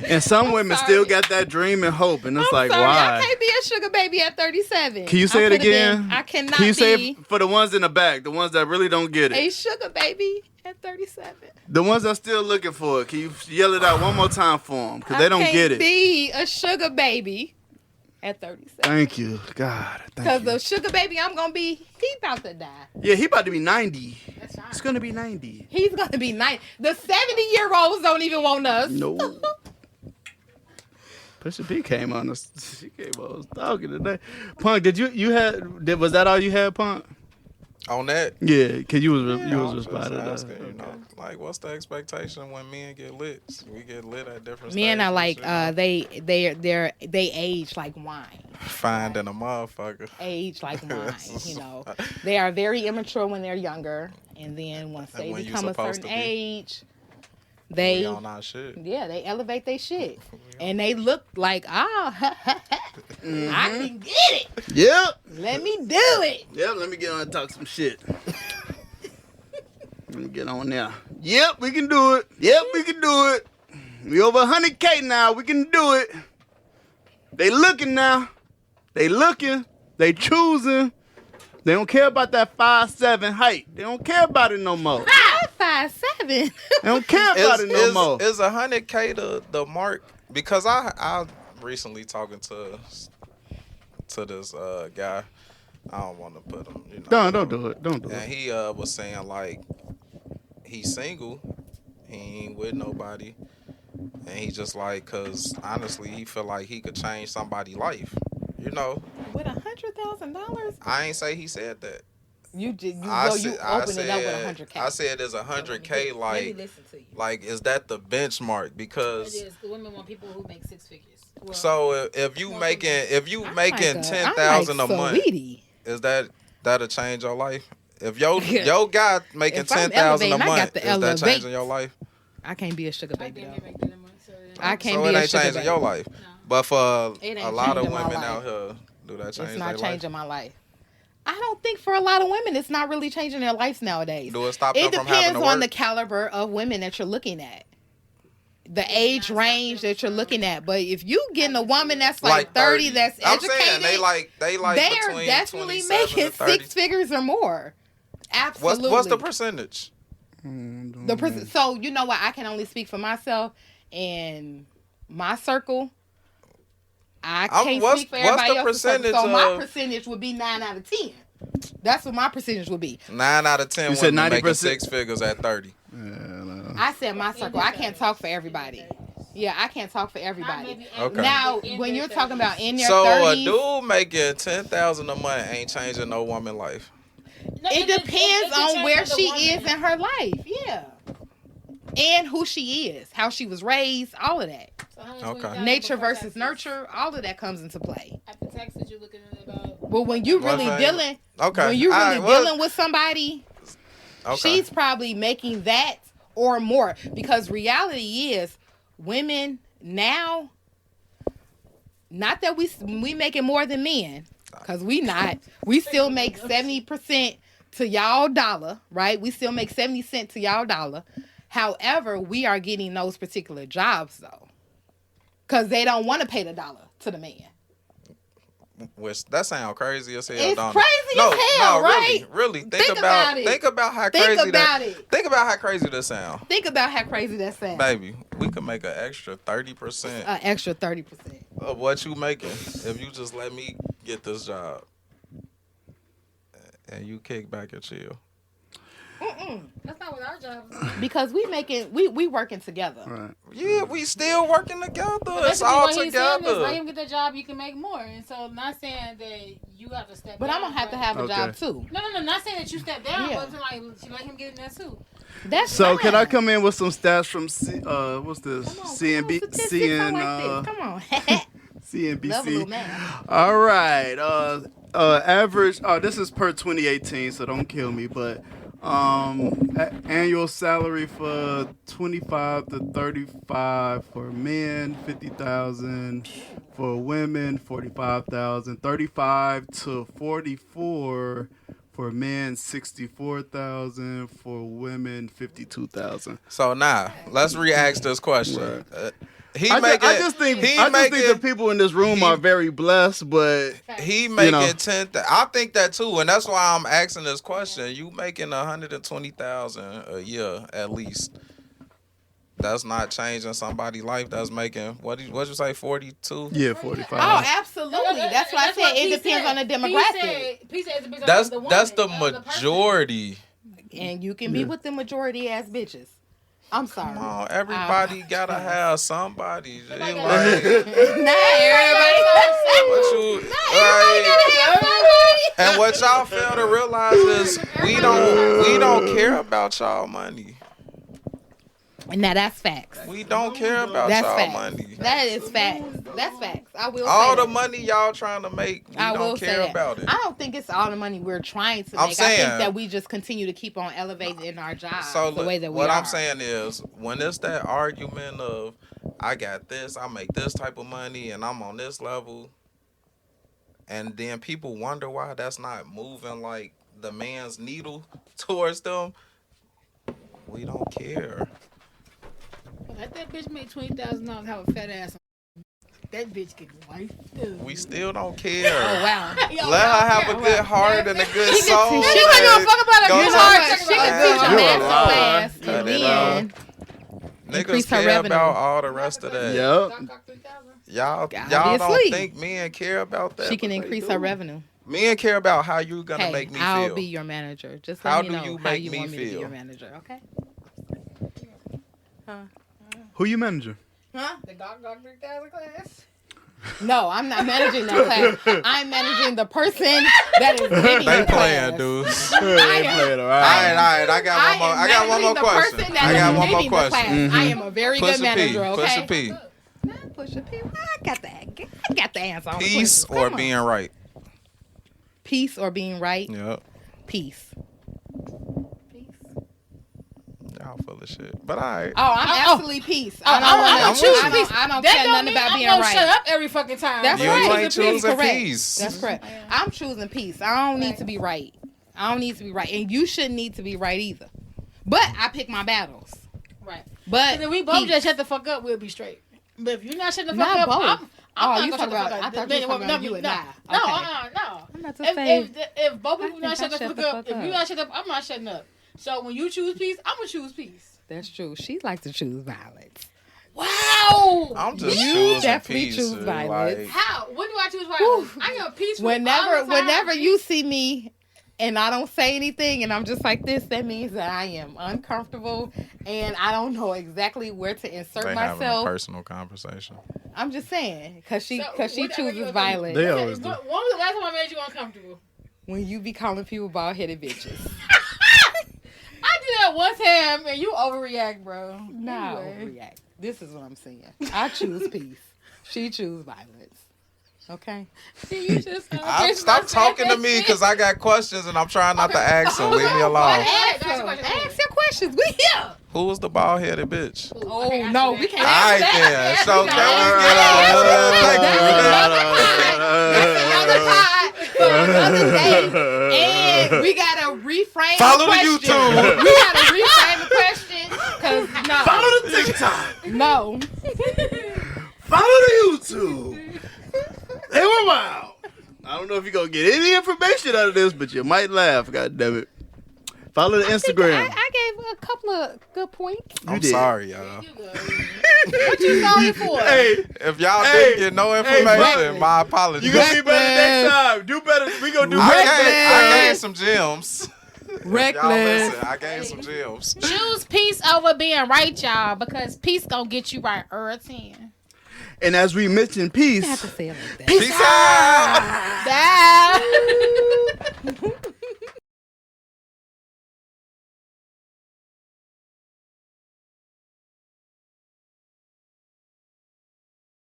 And some women sorry. still got that dream and hope, and it's I'm like, sorry, I why? can't be a sugar baby at 37. Can you say I it could've again? been- I cannot Can you say be it for the ones in the back, the ones that really don't get a it, sugar baby at 37. the ones that still looking for it? Can you yell it out one more time for them? Because they don't I can't get it. be a sugar baby at 37. Thank you, God. Because Thank the you. sugar baby I'm going to be, he about to die. Yeah, he about to be 90. That's fine. It's gonna be 90. He's going to be 90. The 70-year-olds don't even want us. No. Pusha P came on us. She came on us talking today. Punk, was that all you had, Punk? on that, Yeah, cause you was I'm just responding. asking, you know, like what's the expectation when men get lit? We get lit at different Men stages, are like, you know? they age like wine. Finding a motherfucker. Age like wine, They are very immature when they're younger. And then once they when you become a supposed certain to be. age, We they on our shit. they elevate their shit. And they look like, I can get it. Yep. Let me do it. Yep, let me get on and talk some shit. Let me get on there. Yep, we can do it. Yep, we can do it. We over 100K now. We can do it. They looking now. They looking. They choosing. They don't care about that 5'7" height. They don't care about it no more. 5'7". They don't care about it no more. Is 100K the mark? Because I recently talking to this guy. I don't want to put him. Don't do it. Don't do And it. he was saying like he's single, he ain't with nobody, and he just like, cause honestly he feel like he could change somebody's life. With $100,000, I ain't say he said that. you open it up with 100K. I said there's 100K. Let me listen to you. Like, is that the benchmark? It Because is. The women want people who make six figures. Well, so if you more making women. $10,000 a month, is that'll change your life? If your guy making If I'm $10,000 a elevating, I got month, to is that elevate. changing your life? I can't be a sugar I baby can't though. make that much, so I can't So be it a ain't sugar changing baby. your life. No. But for It ain't a lot of changing my women life. out here, do that change It's not their changing life? my life. I don't think for a lot of women it's not really changing their lives nowadays. Do it stop them It from having depends to on work? the caliber of women that you're looking at. The age range that you're looking at. But if you getting a woman that's like 30 that's I'm educated, saying they like they're between definitely 27 making to 30. 6 figures or more. Absolutely. What's the percentage? So you know what? I can only speak for myself and my circle. I can't what's speak for everybody the else's circle. percentage So my of- percentage would be 9 out of 10. That's what my percentage would be. 9 out of 10 You said women making 90%? 6 figures at 30. Yeah, no. I said my circle. I can't talk for everybody. Yeah, I can't talk for everybody. Okay. Now, when you're talking about in their So 30s, a dude making 10,000 a month ain't changing no woman life. it depends on where she is in her life. Yeah. And who she is, how she was raised, all of that. Okay. Nature versus nurture, all of that comes into play. After taxes, you're looking at about. But when you One really thing- dealing, Okay. when you're All really right, well, dealing with somebody, okay. she's probably making that or more. Because reality is, women now, not that we making more than men, because we not. We still make 70% to y'all dollar, right? We still make 70 cents to y'all dollar. However, we are getting those particular jobs though, because they don't want to pay the dollar to the man. Which that sound crazy as hell. It's don't crazy it? No, as hell, no, right? Really. Think about it. Think about how Think crazy about that. it. Think about how crazy that sound, Think about how crazy that sounds. baby. We could make an extra 30% An extra 30%. of what you making if you just let me get this job, and you kick back and chill. That's not what our job is. Because we working together. Right. Yeah, we still working together. It's Basically, all what he's saying is, let together. him get the job, you can make more. And so, not saying that you have to step But down. I'm gonna have to have a Okay. job too. No, not saying that you step down, Yeah. but like, let him get in there too. That's So can I fine. come in with some stats from what's this? Come on, CNB, statistics are like this. Come on. Love a little CNBC. math. All right. Average. This is per 2018, so don't kill me. But annual salary for 25 to 35 for men, 50,000 for women, 45,000. 35 to 44 for men, 64,000 for women, 52,000. So now let's re-ask this question. Right. I just think the people in this room are very blessed, but He making know. 10. I think that too, and that's why I'm asking this question. You making 120,000 a year at least. That's not changing somebody's life. That's making what'd you say 42? yeah, 45. Oh, absolutely. That's why I said it depends on the demographic. That's the majority. And you can be with the majority ass bitches. I'm sorry. Come on, everybody gotta have somebody. They like, Not everybody. what you, right? And what y'all fail to realize is we don't care about y'all money. Now that's facts. We don't care about That's y'all facts. money. That is facts. That's facts. I will All say the that. money y'all trying to make, we I will don't say care that. about it. I don't think it's all the money we're trying to I'm make. I saying- think that we just continue to keep on elevating in our jobs So the way that we what are. I'm saying is, when it's that argument of, I got this, I make this type of money, and I'm on this level, and then people wonder why that's not moving like the man's needle towards them, we don't care. Let that bitch make $20,000, have a fat ass. that bitch getting wife too. We still don't care. Oh wow. Yo, Let her I have don't a care. good heart and a good She soul. can- She wasn't gonna fuck about a Go good to- heart. She can You're teach a a master liar. class Cut and it then increase Niggas her care revenue. about all the rest of that. Yep. Y'all don't Obviously. think men care about that. she can but they increase do. her revenue. Men care about how you gonna Hey, make me I'll feel. be your manager. Just How let me do know you how make you me want me to be feel? your manager, okay? Who you manager? Huh? The Gawk 3000 class. No, I'm not managing that class. I'm managing the person that is giving They the playing, class. dude. They playing all right. All right. I got one more. I got one more question. I got one more question. I am a very Push good a P. manager, okay? Push a P. Not push a P. I got the answer. On the Peace question. or Come on. being right. Peace or being right? Yep. Peace. Y'all full of shit. But all right. Oh, I'm absolutely peace. I don't I'm want gonna to choose I peace. don't That care don't nothing mean about I'm being gonna right. shut up every fucking time. That's You right. ain't choosing correct. peace. That's correct. I'm choosing peace. I don't need to be right. I don't need to be right. And you shouldn't need to be right either. But I pick my battles. Right. But If we both peace. just shut the fuck up, we'll be straight. But if you're not shutting the fuck Not up, both. I'm Oh, not you gonna talking shut the fuck about- up. I thought you were talking about you and I. No, Okay. no. I'm not to say. If both people I not think shut I the fuck shut the up, fuck if you up. not shut up, I'm not shutting up. So when you choose peace, I'm gonna choose peace. That's true. She likes to choose violence. Wow. I'm just You choosing definitely peace. choose violence. Like, How? When do I choose violence? I am peaceful. all the time. Whenever you see me and I don't say anything and I'm just like this, that means that I am uncomfortable and I don't know exactly where to insert they having a myself. personal conversation. I'm just saying, because she So, chooses whatever you violence. They Okay, always do. when was the last time I made you uncomfortable? When you be calling people bald-headed bitches. I did that one time and you overreact, bro. Nah, Anyway. overreact. This is what I'm saying. I choose peace. She choose violence. Okay? See, you just Stop talking to me because I got questions and I'm trying not to ask them. Leave me alone. Ask Ask your questions. We here. Who was the bald headed bitch? Oh, no, we can't All answer right that. then. So can we get That's another day. And we gotta reframe Follow the the question. YouTube. We gotta reframe the question. Cause no. Follow the TikTok. No. Follow the YouTube. They were wild. I don't know if you're going to get any information out of this, but you might laugh. God damn it. Follow the Instagram. I gave a couple of good points. I'm did. sorry, y'all. What you sorry for? Hey, If y'all Hey, didn't get no hey, information, my apologies. you going to be better next time. Do better. We going to do I gave some gems. Y'all Reckless. listen, I gave some gems. Choose peace over being right, y'all, because peace gonna get you right every 10. And as we mentioned peace, I have to say it like that. Peace out.